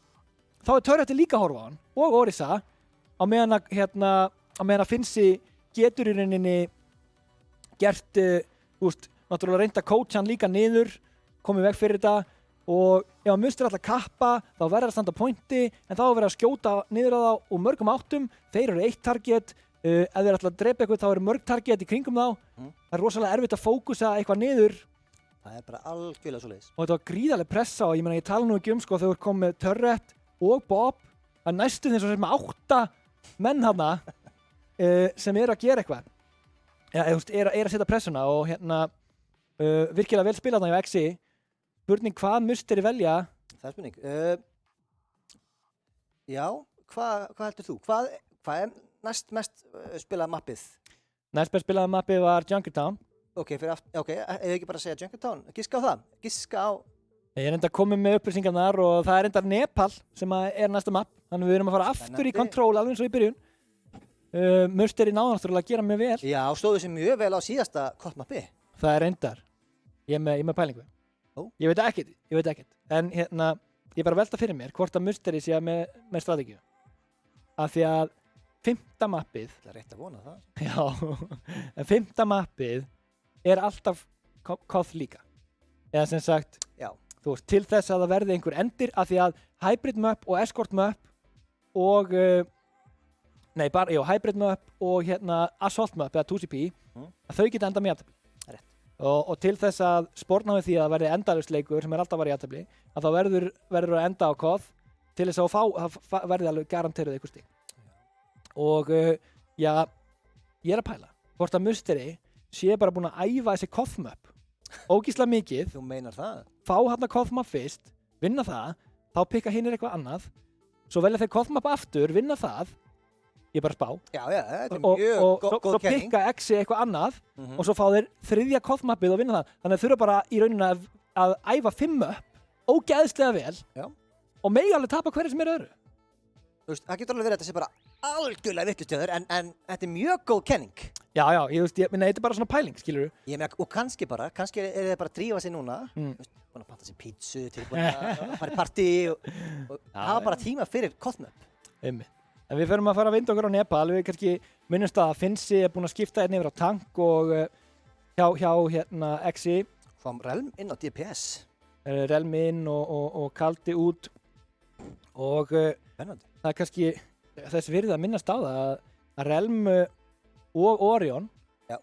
þá turretið líka að horfa á hann og Orisa á meðan að Finnsi getur í rauninni gert, náttúrulega reynt að coacha hann líka niður, komið veg fyrir þetta og ef hann mustur alltaf kappa þá verður að standa á pointi en þá verður að skjóta niður á þá úr mörgum áttum, þeir eru 1 target, ef þeir ætla að drepa eitthvað þá eru mörg target í kringum þá, það er rosalega erfitt að fókusa eitthvað niður. Það er bara algjörlega svoleiðis. Og þetta var gríðarlega pressa og ég meina ég tala nú ekki sko þegar kom með Turret og Bob, það er næstum því sem með 8 menn hana sem eru að gera eitthvað. Er að setja pressuna og virkilega vel spila þarna hjá Exi. Spurning hvað musteri velja? Það er spurning. Já, hvað heldur þú? Hvað er næst mest spilað mappið? Næst best spilaða mappið var Junkertown. Ok, ef ekki bara að segja Junkertown, giska á það? Giska á... Ég er enda komið með upplýsingarnar og það er enda Nepal sem er næsta mapp. Þannig við erum að fara aftur í Control alveg eins og í byrjun. Musteri náðu náttúrulega að gera mjög vel. Já, stóðu sér mjög vel á síðasta kortmappi. Það er reyndar. Ég er með pælingu. Ég veit ekkert. En ég er bara að velta fyrir mér hvort að Musteri sé með strategíu. Af því að 5. mappið... Það er rétt að vona það. Já, en 5. mappið er alltaf koth líka. Eða sem sagt, þú veist, til þess að það verði einhver endir af því að hybrid map og escort map og... hybrid map og assault map eða 2CP, að þau geta enda með jafntefli. Og til þess að sporna við því að það verði endalaust leikur sem er alltaf að vera jafntefli, að þá verður að enda á koth til þess að verði alveg garanteruð einhver stig. Og ég er að pæla hvort að Musteri sé bara búin að æfa þessi koth map ógeðslega mikið. Þú meinar það? Fá hérna koth map fyrst, vinna það, þá pikka hinnir eitthvað annað, svo velja þeir koth map aftur, vinna það. Ég bara spá. Já, þetta er mjög góð kenning. Og svo pikka Exi eitthvað annað og svo fá þeir 3. kothmappið og vinna það. Þannig að þurfa bara í rauninni að æfa 5 upp ógeðslega vel og megi alveg tapa hverju sem öðru. Þú veist, það getur alveg verið að þetta sé bara algjörlega vitlaust en þetta er mjög góð kenning. Já, ég minna, þetta er bara svona pæling, skilurðu. Ég meina, og kannski er þið bara að drífa sig núna, búin að panta sér pítsu, tilbúin að fara í partí og hafa bara tíma fyrir kothmap. En við förum að fara að vinda okkur á Nepal, við kannski minnumst að Finnsi er búin að skipta yfir á tank og hjá Exi. Fáum Relm inn á DPS. Relm inn og Kaldi út og það er kannski þess virði að minnast á það að Relm og Orion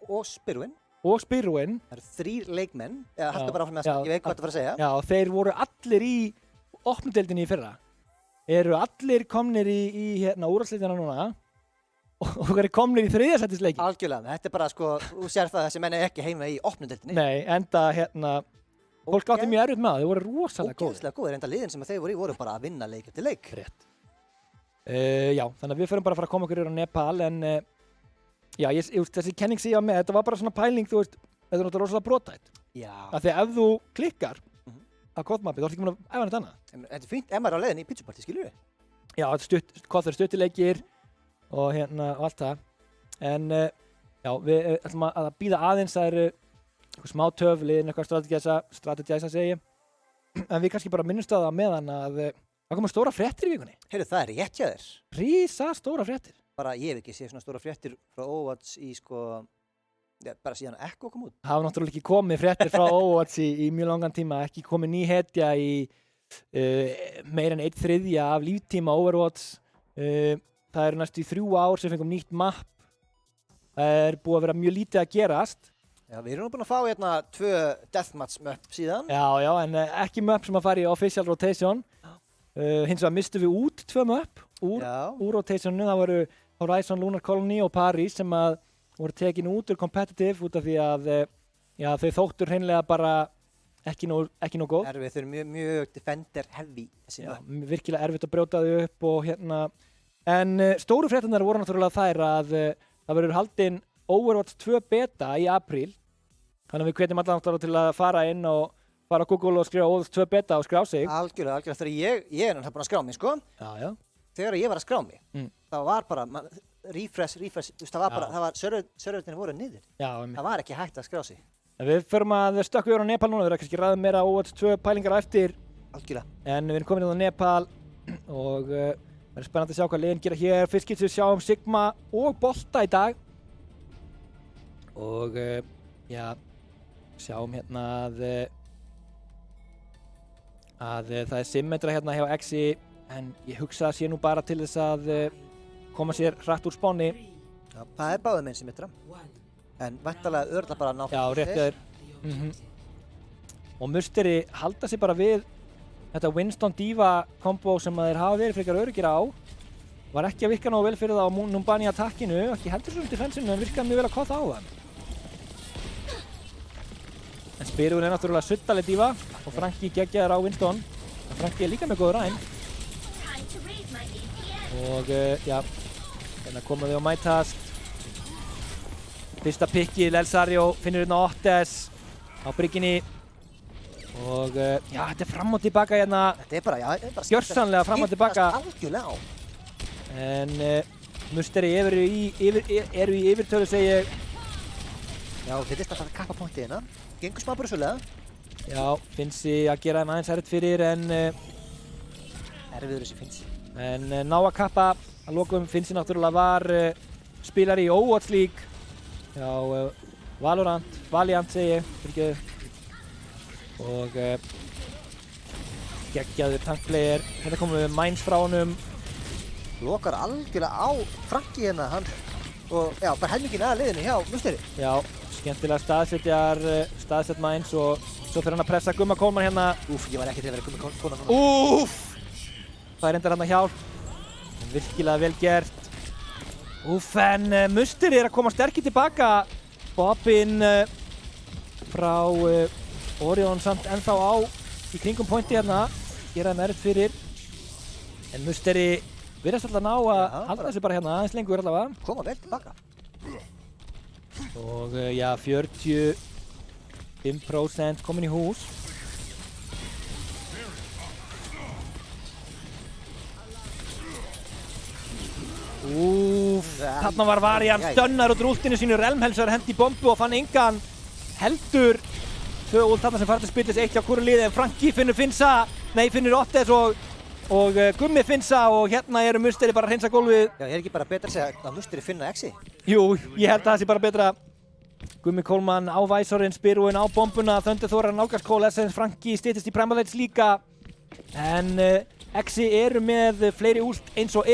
og Spyrwin. Það eru 3 leikmenn, haltu bara áfram með það, ég veit hvað það var að segja. Já, þeir voru allir í opnudeildinni í fyrra. Eru allir komnir í úrvalsdeildina núna og eru komnir í 3. sætisleiki. Algjörlega, þetta er bara þú sér það að þessi menn er ekki heima í opnudeildinni. Nei, enda fólk átti mjög erfitt með það, þeir voru rosalega góðir. Ógeðslega góðir, enda liðin sem þeir voru bara að vinna leik eftir leik. Rétt. Já, þannig að við förum bara að fara að koma okkur yfir á Nepal en já, þessi kenning sem ég var með, þetta var bara svona pæling, þú veist, þetta er náttúrulega rosalega brotætt. Já. Af því að ef þú klikkar á kothmappið, þá ertu ekki múin að æfa neitt annað. Þetta er fínt ef maður er á leiðinni í pítsupartí, skilur við? Já, koth er stuttileikir og allt það. En já, við ætlum að bíða aðeins, það eru eitthvað smá töf, liðin eitthvað strategæsa segi ég. En við kannski bara minnumst á það meðan að það koma stóra fréttir í vikunni. Heyrðu, það er rétt hjá þér. Rísa stóra fréttir. Bara ég hef ekki séð svona stóra fréttir frá Overwatch í bara síðan Echo kom út. Það hafa náttúrulega ekki komið fréttir frá Overwatch í mjög langan tíma, ekki komið ný hetja í meir en 1/3 af líftíma Overwatch. Það eru næstu í 3 ár sem fengum nýtt map. Það er búið að vera mjög lítið að gerast. Já, við erum nú búin að fá 2 deathmatch map síðan. Já, en ekki map sem að fara í official rotation. Hins vegar mistum við út 2 map úr rotationu. Það voru Horizon Lunar Colony og Paris sem að voru tekin út úr competitive út af því að þau þóttur hreinlega bara ekki nóg góð. Erfið, þau eru mjög defender heavy þessi Já, möpp. virkilega erfitt að brjóta þau upp og hérna. En stóru fréttirnar voru náttúrulega þær að það verður haldin Overwatch 2 beta í apríl. Þannig að við hvetjum alla náttúrulega til að fara inn og fara á Google og skrifa Overwatch 2 beta og skrá sig. Algjörlega, þegar ég er náttúrulega búinn að skrá mig, sko. Já. Þegar ég var að skrá mig, Mm. það var bara, refresh, þú veist, það var serverðinni voru niður. Já, einmitt. Það var ekki hægt að skrá sig. En við förum að stökkva yfir á Nepal núna, við erum kannski ræðum meira Overwatch 2 pælingar á eftir. Algjörlega. En við erum komin inn á Nepal og það er spennandi að sjá hvað liðin gera hér. Fyrst getur við sjáum Sigma og Bolta í dag. Og já, sjáum hérna að það er Symmetra hérna hjá Exi. En ég hugsa að sé nú bara til þess að koma sér hratt úr spáni. Já, það er báðum einn sem yttra. En væntanlega örugglega bara að ná. Já, rétt þér. Og Musteri halda sig bara við þetta Winston Diva kombo sem þeir hafa verið frekar öruggir á. Var ekki að virka nógu vel fyrir það á Numbani attackinu, ekki heldur svo um defensinu en virkaði mjög vel að hvað það á það. En Spyrun er náttúrulega suttaleg Diva og Franki geggjaður á Winston. En Franki er líka með góður ræn. Og já, hérna koma þau á mætast. Fyrsta pikki, Lelsario finnur hérna Ottes á brygginni. Og já, þetta er fram og tilbaka hérna. Þetta er bara, já, þetta er bara gjörsamlega fram og tilbaka. Algjörlega á. En Musteri eru í yfirtölu, segi ég. Já, þetta er alltaf að kappa pointið hérna. Gengur smá brössulega. Já, Finnsi að gera þeim aðeins erfitt fyrir en Erfiður þessi Finnsi. En ná að kappa að lokum. Finnsi náttúrulega var spilari í Overwatch League hjá Valiant segi ég, fyrirgefðu. Og geggjaður tankplayer. Hérna komum við Mines frá honum. Lokar algjörlega á Franki hérna, hann. Og já, bara helminginn að liðinu hjá Musteri. Já, skemmtilega staðsett Mines og svo fyrir hann að pressa Gumma Coleman hérna. Úf, ég var ekki til að vera Gummi Coleman núna. Úff! Það er reyndar hann að hjálp. Virkilega vel gert. Úff, en Musteri er að koma sterkir tilbaka. Bobbin frá Orion samt ennþá á í kringum pointi hérna. Gera þeim erfitt fyrir. En Musteri virðast alltaf ná að halda þessu bara hérna aðeins lengur allavega. Koma vel tilbaka. Og já, 45% komin í hús. Úff, þarna var Varian stönnar út úr últinu sínu, Relmhelsar hendi í bombu og fann engan heldur. Tvö út þarna sem fara til spillis, eitt hjá hvoru liði, en Franki finnur Ottes og Gummi Finnsa og hérna eru Musteri bara að hreinsa gólfið. Já, er ekki bara betra að segja að Musteri finna Exi? Jú, ég held að það sé bara betra. Gummi Coleman á Væsorinn, Spyrúin á bombuna, Thunderþór er nálgast Cole Essence, Franki styttist í Primalates líka. En Exi eru með fleiri últ eins og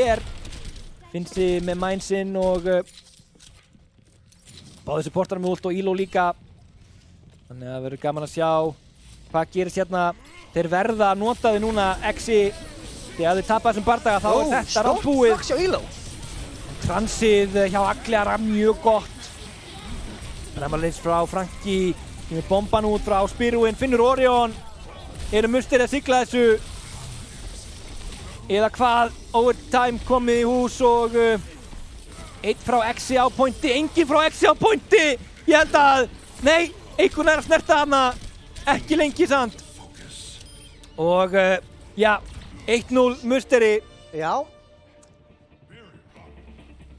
Finnsi með Minesinn og báðir supportarar með ult og Elo líka. Þannig að það verður gaman að sjá hvað gerist hérna. Þeir verða að nota þau núna Exi. Því að þau tapa þessum bardaga þá er þetta ráttbúið. Strax hjá Elo. Transið hjá Agliara mjög gott. Primalates frá Franki. Kemur bomban út frá Spyrúin, finnur Orion. Eru Musteri að sigla þessu? Eða hvað? Overtime komið í hús og einn frá Exi á pointi, enginn frá Exi á pointi. Ég held að, nei, einhvern er að snerta hana. Ekki lengi samt. Og já, 1-0 Musteri. Já.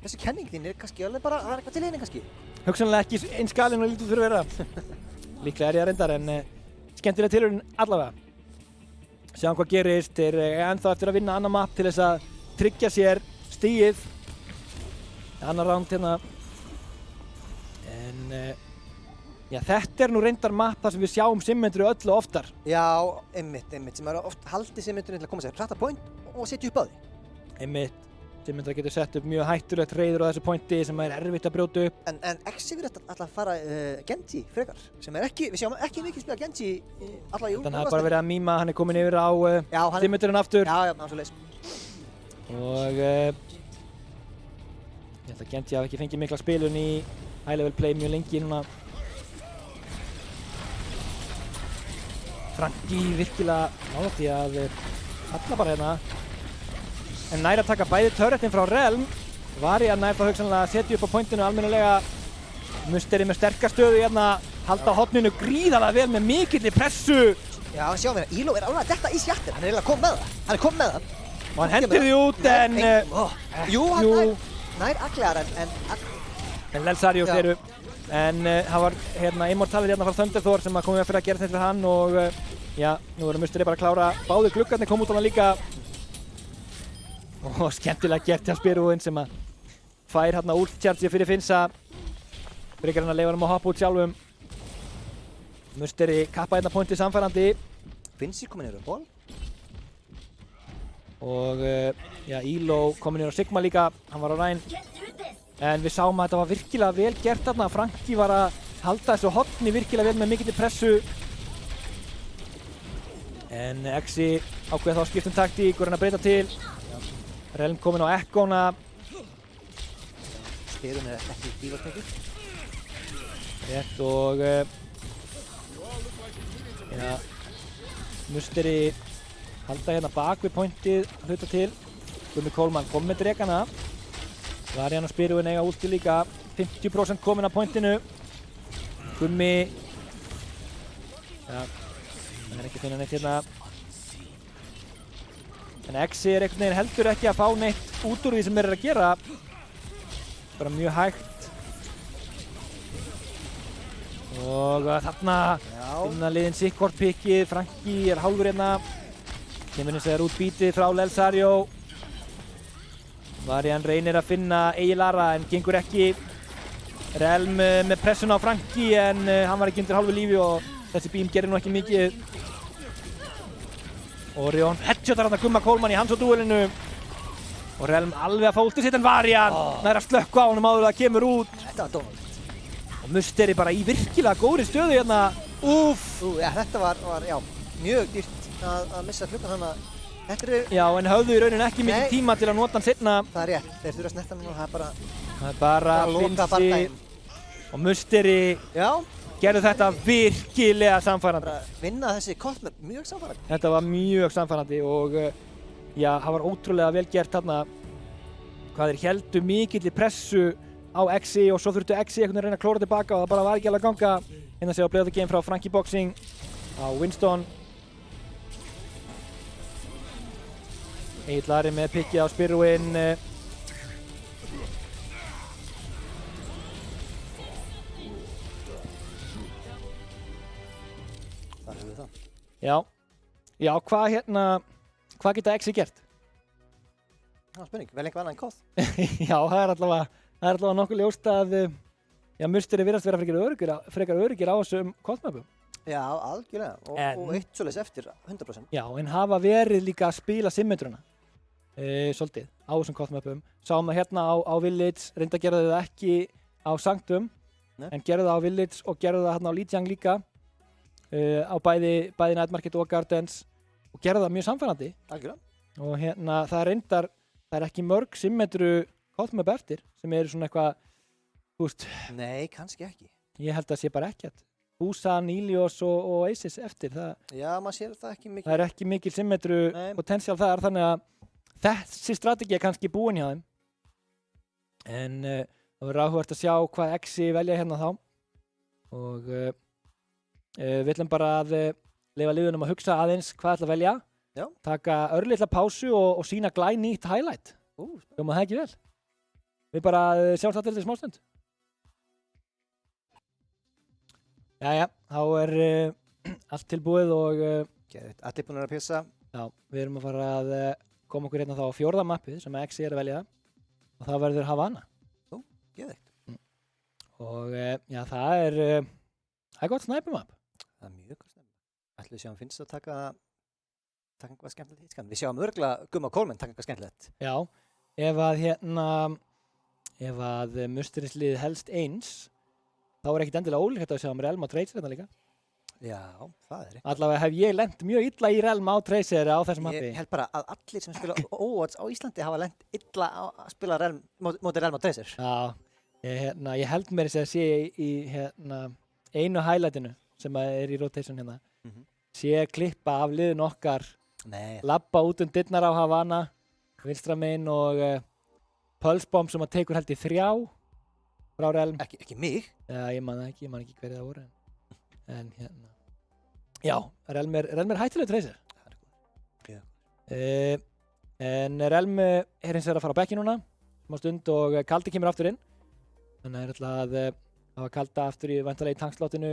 Þessi kenning þín er kannski alveg bara, það er eitthvað til henni kannski. Hugsanlega ekki eins galinn og lítið fyrir að vera. Líklega er ég að reyndar en skemmtilega tilhörun allavega. Sjáum hvað gerist, þeir ennþá eftir að vinna annar mapp til þess að tryggja sér stigið. Annar round hérna. En já, þetta er nú reyndar mapp þar sem við sjáum Symmetru öllu oftar. Já, einmitt, sem er oft haldið Symmetru til að koma sér hratt að point og setja upp á því. Einmitt, Symmetra getur sett upp mjög hættulegt reiður á þessu pointi sem er erfitt að brjóta upp. En Exi verður alltaf að fara Genji frekar, sem er ekki, við sjáum ekki mikið spila Genji alltaf í úr. Þannig að það er bara verið að mýma, hann er komin yfir á Symmetrun aftur. Já, svo leys. Og ég held að Genji hafi ekki fengið mikla spilun í high level play mjög lengi núna. Franki virkilega nálægt í að falla bara hérna. En nær að taka bæði turretin frá Relm. Varjan nær þá hugsanlega að setja upp á pointinu almennilega. Musteri með sterka stöðu hérna, halda horninu gríðarlega vel með mikilli pressu. Já, sjáum við, Íló alveg að detta í sjattir, hann eiginlega komið með það. Hann komið með það. Og hann hendir því út en... Jú, hann nær aglegar En Lelsarius eru. En það var hérna Immortality hérna frá Thunderthor sem að komið fyrir að gera þetta fyrir hann og já, nú verður Musteri bara að klára báðir gluggarnir kom út á hann líka. Og skemmtilega gert hjá Spyrúin sem að fær hérna ult-charge fyrir Finsa. Frekar hann að leifa hann að hoppa út sjálfum. Musteri kappa hérna pointið samfærandi. Finsi komin yfir ból. Og já, Íló komin yfir á Sigma líka, hann var á Rein. En við sáum að þetta var virkilega vel gert þarna. Franki var að halda þessu horni virkilega vel með mikilli pressu. En Exi ákveð þá skiptum taktík og reyna að breyta til. Relm komin á Ekkóna. Spyrun ekki dífartekið. Rétt og já, Musteri halda hérna bak við pointið hluta til. Gummi Kólmann kom með drekana. Varjan og Spyrúin eiga últi líka. 50% komin á pointinu. Gummi já, hann er ekki að finna neitt hérna. En Exi er einhvern veginn heldur ekki að fá neitt út úr því sem þeir eru að gera. Bara mjög hægt. Og þarna finna liðin sikkvort pikkið. Franki er hálfur hérna. Kemur hins vegar út bítið frá Lelsario. Varjan reynir að finna Egilara en gengur ekki. Relm með pressuna á Franki en hann var ekki undir hálfu lífi og þessi bím gerir nú ekki mikið. Orion headshotar hann að Gumma Kólmann í Hanzo-dúelinu. Og Relm alveg að fá ultið sitt en Varjan nær að slökkva á honum áður það kemur út. Þetta var dónalegt. Og Musteri bara í virkilega góðri stöðu hérna. Úff! Já, þetta var já, mjög dýrt að missa klukkan þannig að þetta eru... Já, en höfðu í rauninni ekki mikið tíma til að nota hann seinna. Það er rétt, þeir þurfa að snetta núna og það er bara loka Finsi bardaginn. og Musteri gerðu þetta virkilega samfærandi. Bara vinna þessi kortmör mjög samfærandi. Þetta var mjög samfærandi og já, það var ótrúlega vel gert þarna. Hvað þeir héldu mikilli pressu á Exi og svo þurftu Exi einhvern veginn að reyna að klóra tilbaka og það bara var ekki alveg að ganga. Hérna séu að Play of the Game frá Frankie Boxing á Winston. Egill Ari með pikkið á Spyrúin. Þar hefur við það. Já, hvað geta Exi gert? Það er spurning, vel einhver annan koð. Já, það er allavega nokkuð ljóst að Musteri virðast vera frekar öruggir á þessum kostmöpum. Já, algjörlega. Og eitt svoleiðis eftir 100%. Já, en hafa verið líka að spila symmetruna svolítið á þessum kostmöpum. Sáum að hérna á Village, reynda að gera þau það ekki á Sanctum, en gerðu það á Village og gerðu það hérna á Lijiang líka á bæði Night Market og Gardens og gerðu það mjög samfærandi. Algjörlega. Og hérna það er ekki mörg symmetru kostmöp eftir sem eru svona eitthvað, þú veist. Nei, kannski ekki. Ég held að sé bara ekkert. Busan, Ilios og Oasis eftir það. Já, maður sér það ekki mikil. Það er ekki mikil symmetru potential þar, þannig að þessi strategi er kannski búin hjá þeim. En það verður áhugavert að sjá hvað Exi velja hérna þá. Og við ætlum bara að leyfa liðunum að hugsa aðeins hvað ætla að velja. Já. Taka örlitla pásu og sýna glænýtt highlight. Hljómar það ekki vel? Við bara sjáum það til þessi smástund. Jæja, þá er allt tilbúið og allir búin að pissa. Já, við erum að fara að koma okkur hérna þá á 4. mappið sem Exi er að velja og það verður Havana. Geðveikt. Og já, það er gott snæpumapp. Það er mjög gott snæpumapp. Ætlum við sjáum Finns að taka eitthvað skemmtilegt hitskan. Við sjáum örgulega Gumma Kólmann taka eitthvað skemmtilegt. Já, ef að Musterisliðið helst eins þá er ekkert endilega ólíklegt að sjá Relm á Tracer hérna líka. Já, það er eitthvað. Allavega hef ég lent mjög illa í Relm á Tracer á þessum mappi. Ég held bara að allir sem spila Overwatch á Íslandi hafa lent illa að spila móti Relm á Tracer. Já, ég held mér að sé í einu highlightinu sem er í rotation hérna. sé klippa af liðin okkar Nei, labba út dyrnar á Havana vinstra megin og pulsebomb sem að tekur held í 3 frá Relm. ekki mig. Já, ég man ekki hverju það voru en hérna já, Relm er hættulegur Tracer. En Relm er hins vegar að fara á bekki núna smá stund og Kaldi kemur aftur inn þannig að ætla að hafa Kalda aftur í væntanlega í tankslotinu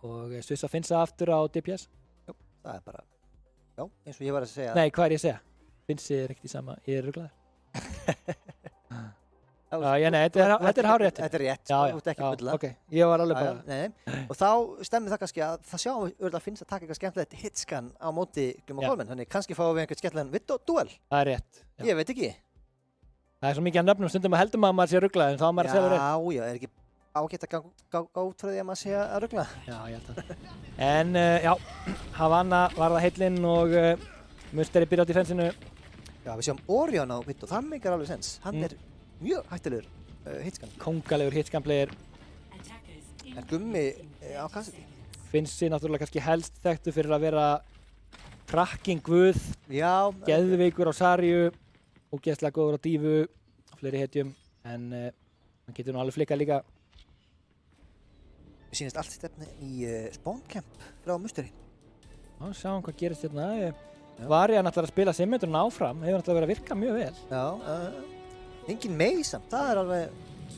og svissa Finnsa aftur á DPS. Það er bara, já, eins og ég var að segja. Nei, hvað er ég að segja? Finnsi er ekkert í sama, ég er ruglaður. Já, nei, þetta er hárrétt. Þetta er rétt, já, þú ert ekki að bulla. Ok, ég var alveg bara. Nei. Og þá stemmir það kannski að það sjáum við auðvitað að Finns að taka eitthvað skemmtilegt hitscan á móti Gumma Kolmen, þannig kannski fáum við einhvern skemmtilegan Vittó-dúel. Það er rétt. Já. Ég veit ekki. Það er svo mikið að nöfnum stundum að heldum að maður sé ruglaður en þá er maður að segja rétt. Já, er ekki ágætt að gá út frá því að maður sé að rugla. Já, ég held að. En já, Havana var það heillinn og Musteri byrja á defensinu. Já, við sjáum Orion á Vittó, það meikar alveg sens. Hann er mjög hættulegur hitscan. Kóngalegur hitscan player. En Gummi á Cassidy. Finnsi náttúrulega kannski helst þekktu fyrir að vera tracking guð, geðveikur á Sarju, ógeðslega góður á Dífu og fleiri hetjum, en hann getur nú alveg flikkað líka. Mér sýnist allt stefni í Spawn Camp frá Musteri. Já, sjáum hvað gerist hérna. Varjan ætlar að spila simmetrun áfram, hefur náttúrulega verið að virka mjög vel. Já, engin mei samt, það er alveg,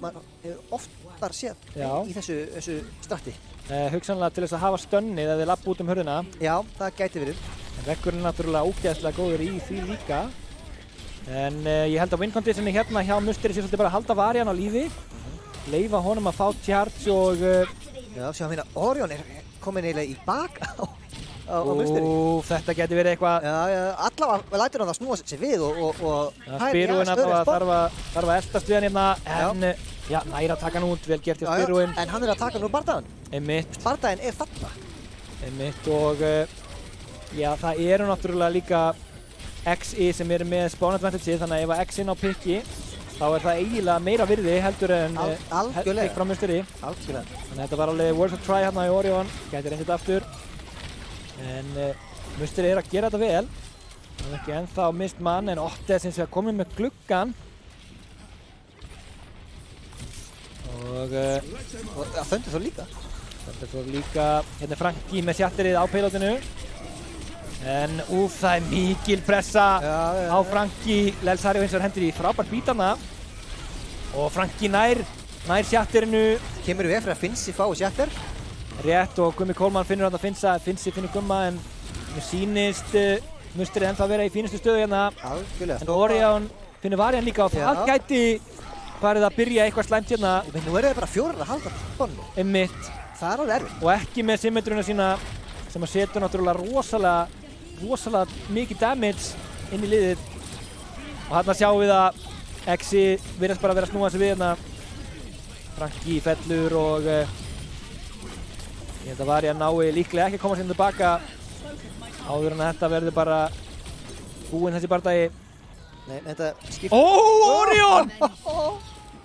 maður hefur oftar séð í þessu starti. Hugsanlega til þess að hafa stönnið ef þið labba út hurðina. Já, það gæti verið. Vekkurinn er náttúrulega ógeðslega góður í því líka. En ég held að win-conditionið hérna hjá Musteri sé svolítið bara að halda Varjan á lífi, leyfa honum að fá charge og... Já, sjáum hérna, Orion er komin eiginlega í bak á Musteri. Þetta geti verið eitthvað... Já, allavega lætur hann það snúa sér við og... Spyrúin þarf að eltast við hann hérna, en já, næra að taka hann út, vel gert hjá Spyrúin. En hann er að taka nú bardagan. Einmitt. Bardaginn er þarna. Einmitt og já, það eru náttúrulega líka XI sem eru með spawn advantage, þannig að ef að X-in á pikki þá er það eiginlega meira virði heldur en pikk frá Musteri. Algjörlega. Þannig að þetta var alveg worth a try hérna í Orion, gæti reyndið aftur. En Musteri er að gera þetta vel. Það er ekki ennþá mist mann en Ottes eins og að komið með gluggan. Og Þöndur þó líka. Þöndur þó líka, hérna er Franki með sjatterið á peilotinu. En það er mikil pressa á Franki. Lelsari hins vegar hendur í frábært bítana. Og Franki nær sjatterinu. Kemur við fyrir að Finnsi fái sjatter. Rétt og Gummi Kólmann finnur hann að Finnsa, Finnsi finnur Gumma en mér sýnist Musteri ennþá að vera í fínustu stöðu hérna. Algjörlega. En Orion finnur Varjan líka og það gæti farið að byrja eitthvað slæmt hérna. Men nú eru þið bara 4 að halda tónum. Einmitt. Það er alveg erfitt. Og ekki með symmetruna sína sem að setur náttúrulega rosalega mikið damage inn í liðið. Og hérna sjáum við að Exi virðast bara að vera að snúa sig við hérna. Franki fellur og ég held að Varjan nái líklega ekki að koma sér tilbaka áður en að þetta verður bara búinn þessi bardagi. Nei, þetta skiptir... Orion!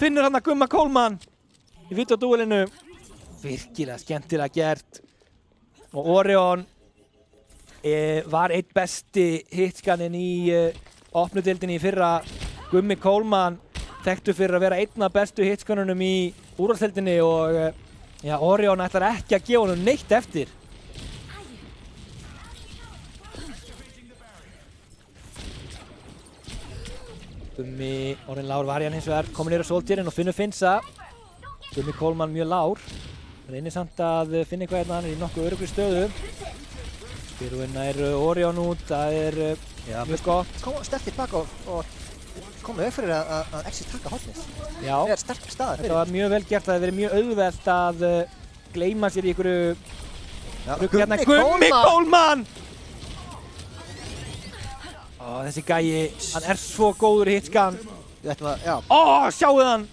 Finnur hann að Gumma Kólmann í Vittó-dúelinu. Virkilega skemmtilega gert. Og Orion var einn besti hitscaninn í opnudeildinni í fyrra. Gummi Kólmann þekktur fyrir að vera einn af bestu hitscannunum í úrvalsdeildinni og já, Orion ætlar ekki að gefa honum neitt eftir. Gummi, Orrin Lár Varjan hins vegar komin yfir á Soltýrin og finnur Finnsa. Gummi Kólmann mjög lár. Reynir samt að finna eitthvað hérna, hann er í nokkuð öruggri stöðu. Spyrúinn nær Orion út, það er mjög gott. Sterkt í bak og komið upp fyrir að Exi taka hornið. Já, það er sterk staðar fyrir. Þetta var mjög vel gert, það hefði verið mjög auðvelt að gleyma sér í einhverju hérna. Gummi Kólmann! Þessi gæi, hann er svo góður í hitscan. Sjáuð hann!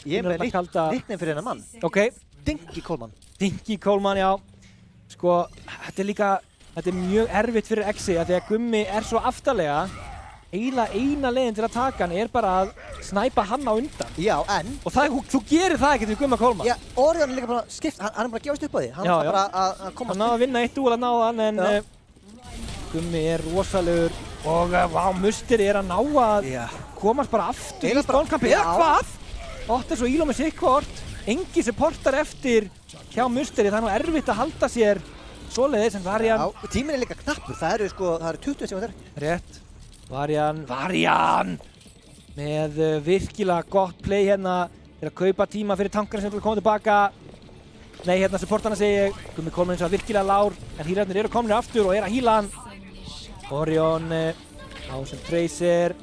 Ég er með nickname fyrir hennar mann. Ok. Dinky Kólmann. Dinky Kólmann, já. Sko, þetta er mjög erfitt fyrir Exi að því að Gummi er svo aftarlega. Eiginlega eina leiðin til að taka hann er bara að snæpa hann á undan. Já, en og þú gerir það ekkert við Gumma Coleman. Já, Orion er líka bara skipt, hann er bara að gefast upp á því. Hann Já, þarf já. bara að koma Hann náði að vinna 1 duel að náða hann, en Já. Gummi er rosalegur og vá, Musteri er að ná að Já. komast bara aftur í Eiginlega bara- spánkampi. Já. Eða hvað? Ottes og Íló með sikkvort. Engi supportar eftir hjá Musteri. Það er nú erfitt að halda sér svoleiðis en Varian. Já, tíminn er líka knappur, það eru 20 sekúndur. Rétt. Varian með virkilega gott play hérna. Er að kaupa tíma fyrir tankarna sem vil koma tilbaka. Nei, hérna supportarna segi ég. Gummi Coleman eins og virkilega lár, en hílarnir eru komnir aftur og er að híla hann. Orion á sem Tracer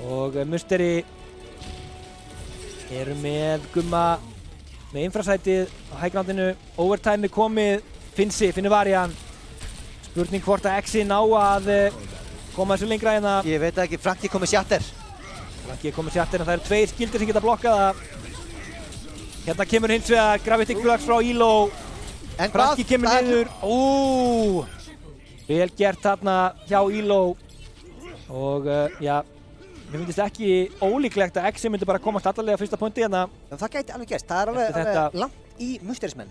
og Musteri eru með Gumma með infrasætið á hægrandinu. Overtime er komið. Finnur Varian. Spurning hvort að Exi ná að koma þessu lengra hérna. Ég veit ekki, Franki komið sjatter. Franki er komið sjatter en það eru 2 skildir sem geta blokkað það. Hérna kemur hins vegar Gravity Flux frá Íló. En Franki kemur Það er- niður. Vel gert þarna hjá Íló. Og já, mér finnst ekki ólíklegt að Exi myndi bara komast allarlega á fyrsta punkti hérna. En það gæti alveg gerst, það er alveg, Eftir þetta- alveg langt í musterismenn.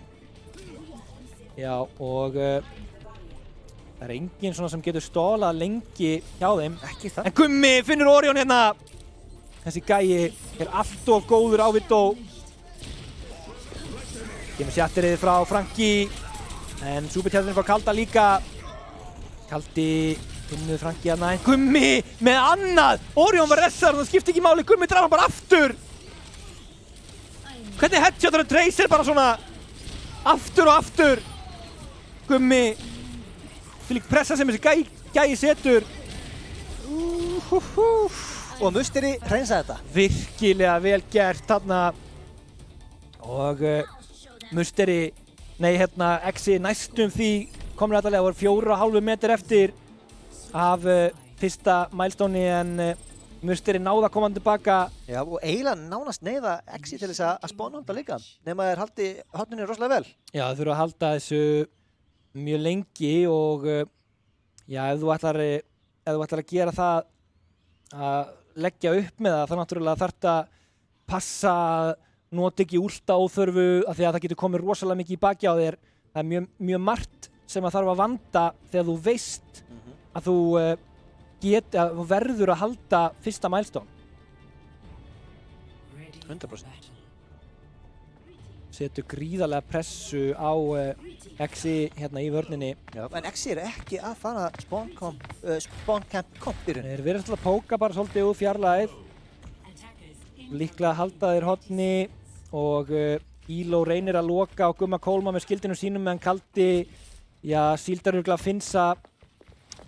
Já, og það er enginn svona sem getur stólað lengi hjá þeim. Ekki það. En Gummi finnur Orion hérna. Þessi gæi er allt of góður á Vidó. Kemur sjatterið frá Franki. En supertjátturinn frá Kalda líka. Kaldi finnur Franki hérna. En Gummi með annað. Orion var ressar og það skipti ekki máli. Gummi draf hann bara aftur. Hvernig headshotar hann Tracer bara svona aftur og aftur. Gummi. Því líka pressa sem þessi gæi setur. Og musteri hreinsa þetta. Virkilega vel gert þarna. Og Musteri, nei hérna Exi næstum því komur allavega, voru 4,5 metr eftir af fyrsta milestóni en Musteri náði að koma hann tilbaka. Já, og eiginlega nánast neyða Exi til þess að spána þetta líka. Nema þeir haldi hotninu rosalega vel. Já, þau þurfa að halda þessu mjög lengi og já, ef þú ætlar að gera það að leggja upp með það, þá náttúrulega þarf að passa að nota ekki últa óþörfu af því að það getur komið rosalega mikið í baki á þér. Það er mjög margt sem að þarf að vanda þegar þú veist að þú verður að halda fyrsta milestone. Ready 100%. for battle. Setur gríðarlega pressu á Exi hérna í vörninni. Já, en Exi er ekki að fara spawn camp komp í rauninni. Þeir verðast að póka bara svolítið úr fjarlægð. Líklega halda þeir hotni og Íló reynir að loka á Gumma Coleman með skildinu sínum meðan Kaldi, já, síldar örugglega Finnsa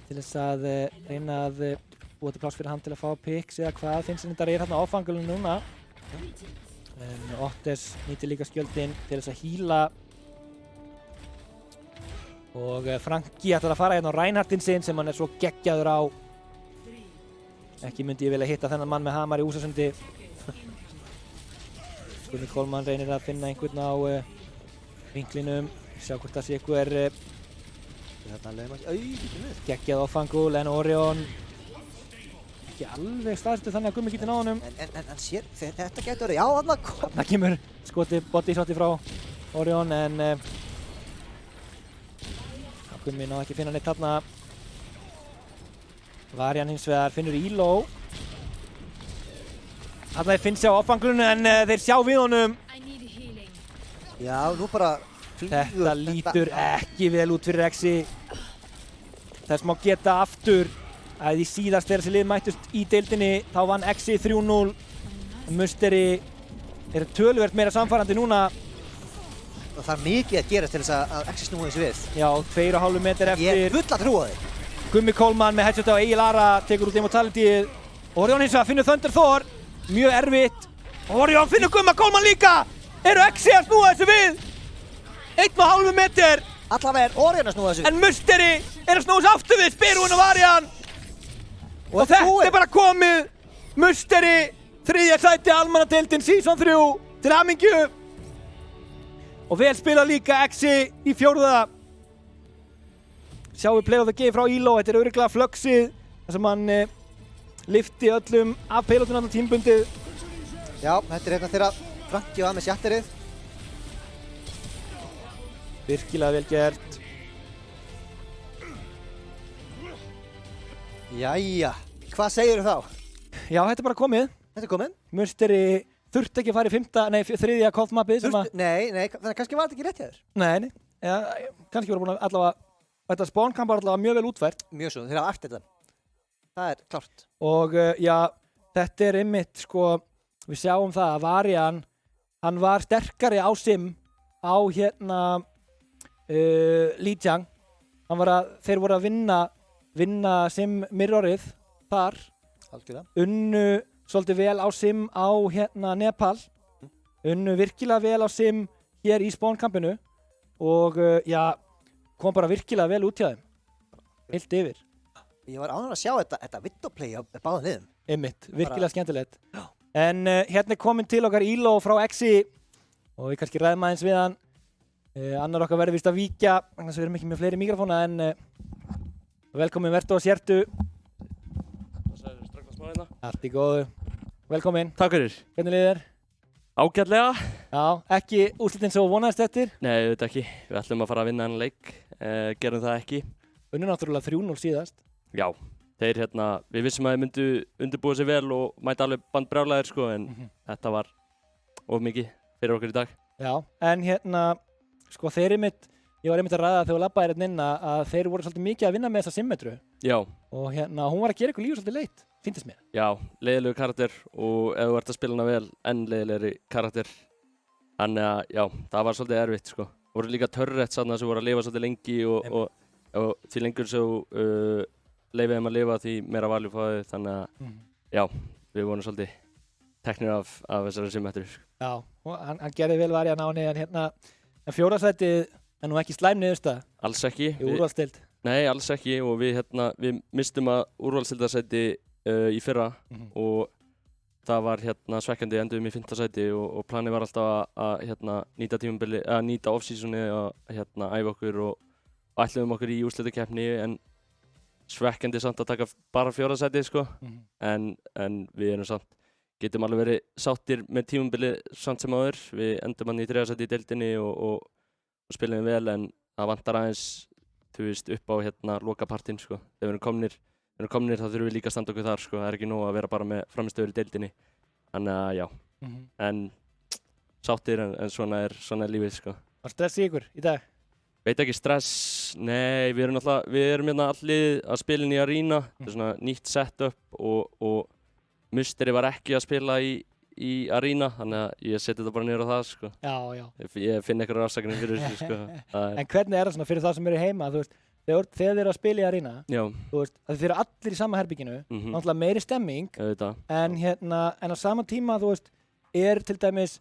til þess að reyna að búa til pláss fyrir hann til að fá picks eða hvað. Finnsa þetta er hérna áfangulun núna. En Ottes nýtir líka skjöldin til þess að híla. Og Franki ætlar að fara hérna á Reinhardtin sinn sem hann er svo geggjaður á. Ekki myndi ég vilja hitta þennan mann með hamar í Úsasundi. Gummi Coleman reynir að finna einhvern á vinklinum. Sjá hvort það sé einhver Þetta leiðum að geggjað offangul en Orion ekki alveg staðsettur þannig að Gummi getur náð honum. En sér, þetta getur verið, já, þarna kom. Þarna kemur skoti bodyshoti frá Orion en Gummi náði ekki að finna neitt þarna. Varian hins vegar finnur Íló. Þarna er Finnsi á offangulunu en þeir sjá við honum. Já, nú bara flýgur Þetta lítur ekki vel út fyrir Exi. Þess má geta aftur að í síðast þegar þessi lið mættust í deildinni þá vann Exi 3-0. Musteri er töluvert meira samfærandi núna. Það þarf mikið að gerast til þess að Exi snúi þessu við. Já, 2,5 metr Ég er eftir. full að trúa þig. Gummi Coleman með headshot á Egil Ara tekur út Immortalityð. Orion hins vegar finnur Thunder Thor. Mjög erfitt. Orion finnur Gumma Coleman líka. Eru Exi að snúa þessu við? 1,5 metr. Allavega er Orion að snúa þessu við. En Musteri er að snúa þessu aftur við Spyrún og Varian. Og þetta er bara komið. Musteri, 3. sæti Almannadeildin Season 3 til hamingju. Og vel spilað líka Exi í 4. Sjáum við play of the game frá Íló. Þetta er örugglega fluxið þar sem hann lyfti öllum af payloadinu tímbundið. Já, þetta hérna þeirra Franki var með sjatterið. Virkilega vel gert. Jæja, hvað segirðu þá? Já, þetta er bara komið. Þetta er komin. Musteri þurfti ekki að fara í þriðja Koth-mappið sem að... Nei, þannig að kannski var þetta ekki rétt hjá þér. Nei. Ja, kannski voru búin að allavega... Þetta spawn-kamp var allavega mjög vel útfært. Mjög svo, þeir hafa æft þetta. Það er klárt. Og já, þetta er einmitt, sko... Við sjáum það að Varian, hann var sterkari á sim á hérna Lijiang. Þeir voru að vinna sim mirrorið þar. Algjörlega. Unnu svolítið vel á sim á hérna Nepal. Unnu virkilega vel á sim hér í spawn-kampinu. Og já, kom bara virkilega vel út hjá þeim. Heilt yfir. Ég var ánægður að sjá þetta videoplay á báðum liðum. Einmitt, virkilega skemmtilegt. En hérna er komin til okkar Elo frá Exi og við kannski ræðum aðeins við hann. Annar okkar verður víst að víkja, þannig að við erum ekki með fleiri mikrofóna en velkomin Vertu og Sértu. Það er strax smá hérna. Allt í góðu. Velkomin. Takk fyrir. Hvernig líður þér? Ágætlega. Já, ekki úrslitin sem þú vonaðist eftir? Nei, auðvitað ekki. Við ætlum að fara að vinna þennan leik. Gerum það ekki. Unnu náttúrulega 3-0 síðast. Já. Þeir hérna, við vissum að þeir myndu undirbúa sig vel og mæta alveg bandbrjálæðir sko, en þetta var of mikið fyrir okkur í dag. Já, en hérna, sko þeir ég var einmitt að ræða þegar þú labbaðir hérna inn að þeir voru svolítið mikið að vinna með þessa symmetru. Já. Og hérna, hún var að gera ykkur lífið svolítið leitt, sýndist mér. Já, leiðilegu karakter og ef þú ert að spila hana vel, enn leiðilegri karakter. Þannig að, já, það var svolítið erfitt sko. Voru líka turret þarna sem voru að lifa svolítið lengi og því lengur sem leifið þeim að lifa því meira value fáið, þannig að já, við vorum svolítið teknir af þessari symmetru. Já, og hann gerði vel Varian á henni, en hérna, en fjórðasætið er nú ekki slæm niðurstaða. Alls ekki. Í úrvalsdeild. Nei, alls ekki og við mistum að úrvalsdeildarsæti í fyrra og það var svekkjandi, enduðum í 5. sæti og planið var alltaf að nýta off-seasoni og æfa okkur og ætluðum okkur í úrslitakeppni en svekkjandi samt að taka bara 4. sæti sko, en við erum samt, getum alveg verið sáttir með tímabilið samt sem áður. Við endum hann í 3. sæti í deildinni og spilum vel en það vantar aðeins, þú veist, upp á lokapartinn sko. Þegar við erum komnir þá þurfum við líka að standa okkur þar sko, það er ekki nóg að vera bara með framistöður í deildinni. Þannig að já, en sáttir en svona er lífið sko. Var stress í ykkur í dag? Veit ekki, stress, nei, við erum allir að spila inn í Arena, þetta er svona nýtt setup og Musteri var ekki að spila í Arena, þannig að ég seti þetta bara niður á það sko. Já. Ég finn einhverjar afsakanir fyrir þessu sko. En hvernig er það svona fyrir það sem eru heima, þú veist, þegar þið eru að spila í Arena, þú veist, að þið eru allir í sama herbygginu, náttúrulega meiri stemming, en á sama tíma, þú veist, er til dæmis,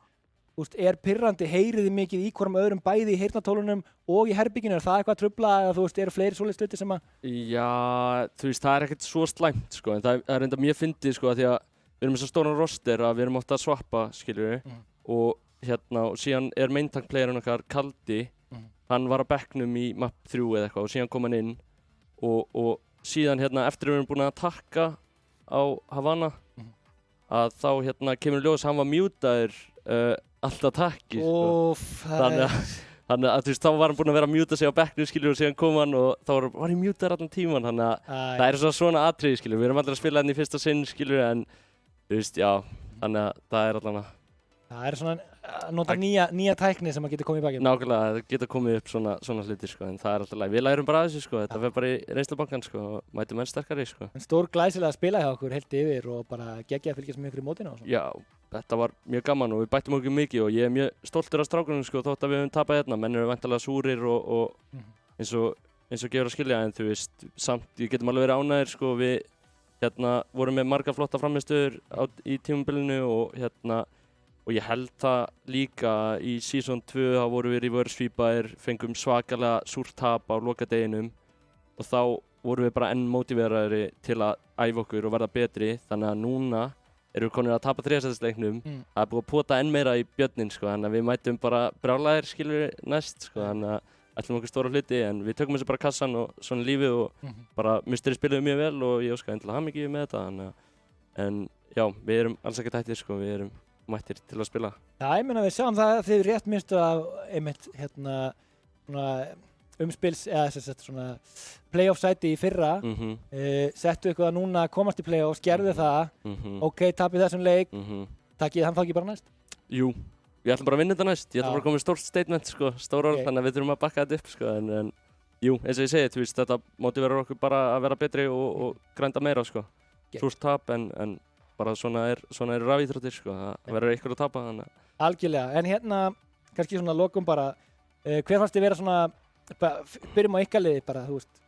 er pirrandi, heyriði mikið í hvorum öðrum bæði í heyrnartólunum og í herbygginu, er það eitthvað að trufla eða þú veist, eru fleiri svoleiðis hlutir sem að... Já, þú veist, það er ekkert svo slæmt sko, en það er enda mjög fyndið sko, því að við erum með svo stóran roster að við erum ofta að swappa, skiljum við, og síðan er maintank playerinn okkar Kaldi, hann var á bekknum í map 3 eða eitthvað og síðan kom hann inn og síðan eftir við erum búin að takka á Havana, að þá kemur ljós, hann var mjútaður alltaf takki sko. Þannig að þú veist, þá var hann búinn að vera að mjúta sig á bekknum skilur og síðan kom hann og þá var ég mjútaður allan tíman, þannig að það er svona atriði skilur, við erum aldrei að spila hérna í fyrsta sinn skilur en þú veist, já, þannig að það er allan að það er svona að nota nýja tækni sem að geta komið í bakið. Nákvæmlega, það geta komið upp svona hlutir sko, en það er alltaf læg. Við lærum bara að þessu sko, þetta fer bara í reynslubankan sko og mætum enn sterkari sko. En stór glæsilega að spila hjá okkur heilt yfir og bara geggja að fylgjast með ykkur í mótinu og svona. Já, þetta var mjög gaman og við bættum okkur mikið og ég er mjög stoltur af strákunum sko þótt að við höfum tapað hérna. Menn eru væntanlega súrir og eins og gefur að skilja, en þú veist, samt við getum alveg verið ánægðir sko. Við vorum með margar flotta frammistöður í tímabilinu og ég held það líka í season 2 þá vorum við reverse sweepaðir, fengum svakalega súrt tap á lokadeginum og þá vorum við bara enn mótiveraðri til að æfa okkur og verða betri, þannig að núna erum við konir að tapa 3-sætisleiknum. Það er búið að pota enn meira í björnin sko, þannig að við mætum bara brjálæðir skilur næst sko, þannig að ætlum okkur stóra hluti, en við tökum þessu bara kassan og svona lífið og bara Musteri spiluðu mjög vel og ég óska endilega hamingju með þetta, en já, við erum alls ekkert hættir sko, við erum mættir til að spila. Já, ég meina við sjáum það að þið rétt minnstu af einmitt svona umspils eða sem sagt svona playoff sæti í fyrra settu ykkur að núna komast í playoffs, gerðu það ok, tapið þessum leik takið hann þá ekki bara næst? Jú, við ætlum bara að vinna þetta næst, ég ætlum bara að koma með stórt statement sko, stór orð, þannig að við þurfum að bakka þetta upp sko, en jú, eins og ég segi, þú veist, þetta mótiverar okkur bara að vera betri og grænda meira sko, súrt tap en bara svona er rafíþróttir sko, það verður eitthvað að tapa þannig. Algjörlega, en kannski svona lokum bara, hver fannst þið vera svona, byrjum á ykkar liði bara, þú veist,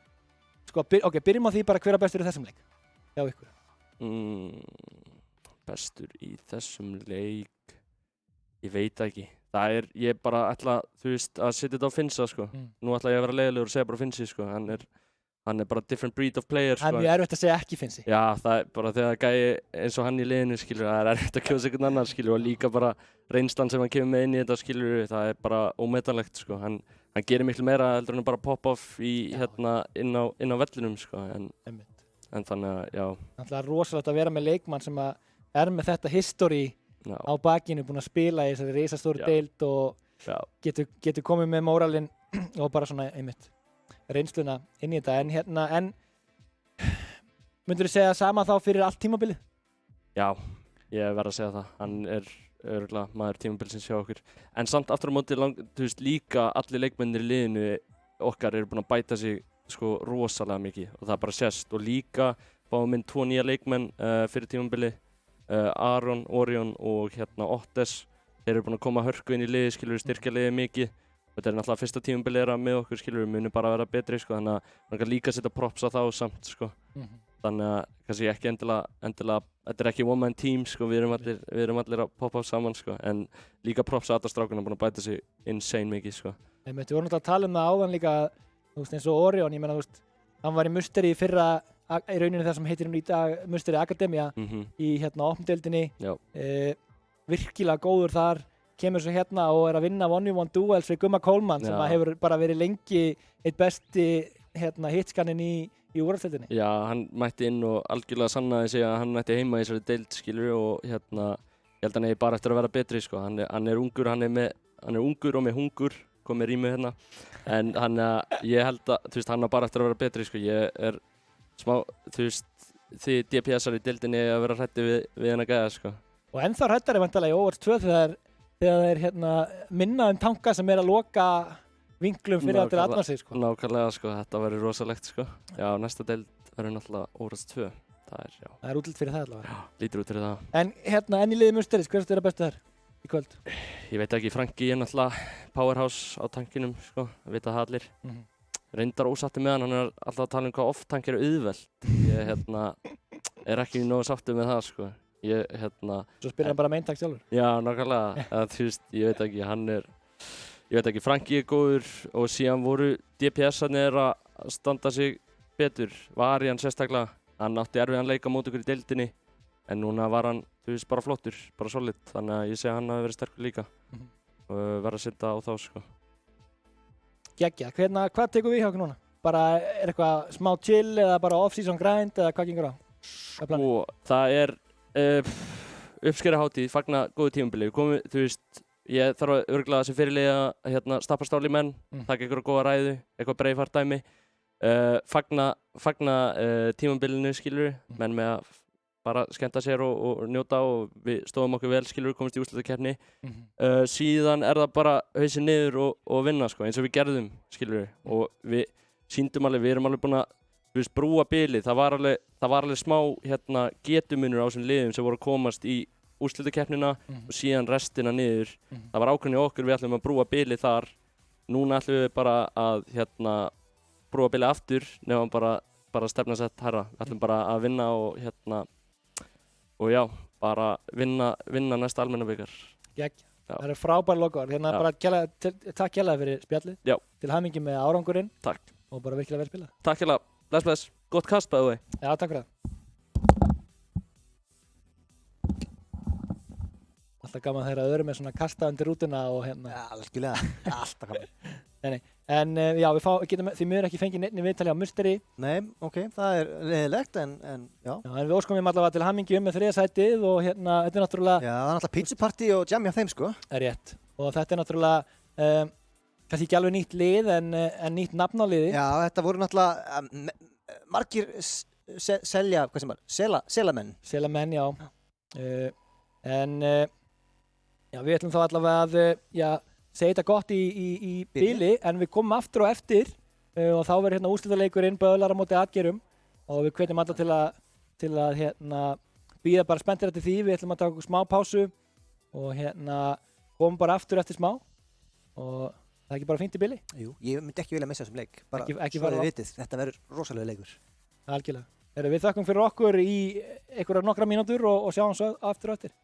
sko, byrjum á því bara hver er bestur í þessum leik, hjá ykkur? Bestur í þessum leik, ég veit ekki, ég bara ætla, þú veist, að setja þetta á Finnsa sko, nú ætla ég að vera leiðilegur og segja bara Finnsi sko, hann er bara different breed of player sko. Það er mjög erfitt að segja ekki Finnsi. Já, það er bara þegar gæi eins og hann í liðinu skilur, það er erfitt að kjósa einhvern annan skilur og líka bara reynslan sem hann kemur með inn í þetta skilur, það er bara ómetanlegt sko, hann gerir miklu meira heldur en bara pop-off inn á vellinum sko, en þannig að, já. Það er rosalegt að vera með leikmann sem er með þetta history á bakinu, búinn að spila í þessari risastóru deild og getur komið með móralinn og bara svona einmitt reynsluna inn í þetta, en myndirðu segja sama þá fyrir allt tímabilið? Já, ég verð að segja það, hann er örugglega maður tímabilsins hjá okkur, en samt aftur á móti þú veist líka allir leikmennir í liðinu okkar eru búin að bæta sig sko rosalega mikið og það bara sést og líka fáum inn 2 nýja leikmenn fyrir tímabili, Aron, Orion og Ottes, þeir eru búin að koma hörku inn í liði, skilur styrkja liði mikið. Þetta er náttúrulega fyrsta tímabili með okkur, skilur við munum bara að vera betri sko, þannig að man kan líka setja props á þá samt sko. Þannig að kannski ekki endilega, þetta er ekki one man team sko, við erum allir að poppa saman sko, en líka props að strákunum búin að bæta sig insane mikið sko. Við vorum náttúrulega að tala um það áðan líka, þú veist eins og Orion, ég meina þú veist, hann var í musteri í fyrra, í rauninni það sem heitir í dag Musteri Akademía í opndeildinni, virkilega góður þar, kemur svo og er að vinna 1v1 duels við Gumma Coleman sem hefur bara verið lengi eitt besti hitskaninn í úrvalsdeildinni. Já, hann mætti inn og algjörlega sannaði sig að hann ætti heima í þessari deild skilur og ég held að hann eigi bara eftir að vera betri sko, hann er ungur, hann er ungur og með hungur, komið rýmu en ég held að, þú veist, hann á bara eftir að vera betri sko, ég er smá, þú veist, þið DPS-ar í deildinni að vera hræddi við hennar gæða sko. Og ennþá hræddari væntanlega í Overwatch 2 þegar þeir minna tanka sem er að loka vinklum fyrir að til aðna sig sko. Nákvæmlega sko, þetta verður rosalegt sko. Já, næsta deild verður náttúrulega Overwatch 2. Það er útlitt fyrir það allavega. Já, lítur út fyrir það. En enn í liði Musteris, hver er bestu þar í kvöld? Ég veit ekki, Franki er náttúrulega powerhouse á tankinum sko, það vita það allir. Reyndar ósatti með hann er alltaf að tala um hvað off-tank er auðvelt. Ég er ekki nógu sáttur með það sko. Svo spyrir hann bara main-tank sjálfur? Já, nákvæmlega. Þú veist, ég veit ekki, Franki er góður og síðan voru DPS-arnir að standa sig betur. Varian sérstaklega, hann átti erfiðan leik á móti okkur í deildinni en núna var hann, þú veist, bara flottur, bara solid. Þannig að ég segi að hann hafi verið sterkur líka og verið að setja á þá sko. Geggja, hvað tekur við hjá okkur núna? Bara er eitthvað smá chill eða bara off-season grind eða hvað gengur á? Sko, það er uppskerahátíð, fagna góðu tímabili. Þú veist, ég þarf að örugglega sem fyrirliða að stappa stál í menn, taka einhverja góða ræðu, eitthvað Braveheart dæmi, fagna tímabilinu skilur, menn með að bara skemmta sér og njóta og við stóðum okkur vel skilur, komist í úrslitakeppni. Síðan er það bara hausinn niður og vinna sko, eins og við gerðum skilur og við sýndum alveg, við erum alveg búin að brúa bilið, það var alveg smá getumunur á þessum liðum sem voru að komast í úrslitakeppnina og síðan restina niður. Það var ákveðin í okkur, við ætlum að brúa bilið þar. Núna ætlum við bara að brúa bilið aftur nefnum bara stefna sett herra. Við ætlum bara að vinna og já, bara vinna næsta almennabikar. Gegn. Það eru frábæri logoar. Bara takk kærlega fyrir spjallið. Já. Til hamingju með árangurinn. Takk. Og bara virkilega vel spilað. Takk kærlega. Bless. Gott kast by the way. Já, takk fyrir það. Alltaf gaman þegar öðrum er svona kasta undir rútuna og Já, algjörlega. Alltaf gaman. Nei. En já, við getum því miður ekki fengið neitt viðtali á Musteri. Nei, ok, það er leiðilegt en já. Já, en við óskum við allavega til hamingju með 3. sætið og hérna, þetta er náttúrulega... Já, það er náttúrulega pizzapartí og jam hjá þeim, sko. Er rétt. Og þetta er náttúrulega, kannski ekki alveg nýtt lið en nýtt nafn á liði. Já, þetta voru náttúrulega margir selamenn. Selamenn, já. Já, við ætlum þá allavega að, segja þetta gott í bili, en við komum aftur og eftir og þá verður hérna úrslitaleikurinn Böðlar á móti Atgerum og við hvetjum alla til að hérna bíða bara spenntir eftir því. Við ætlum að taka okkur smá pásu og hérna komum bara aftur eftir smá og það er ekki bara fínt í bili. Jú, ég myndi ekki vilja missa þessum leik, bara ekki svo þið vitið, þetta verður rosalega leikur. Algjörlega. Við þökkum fyrir okkur í einhverjar nokkra mínútur og sjáum svo aftur og eftir.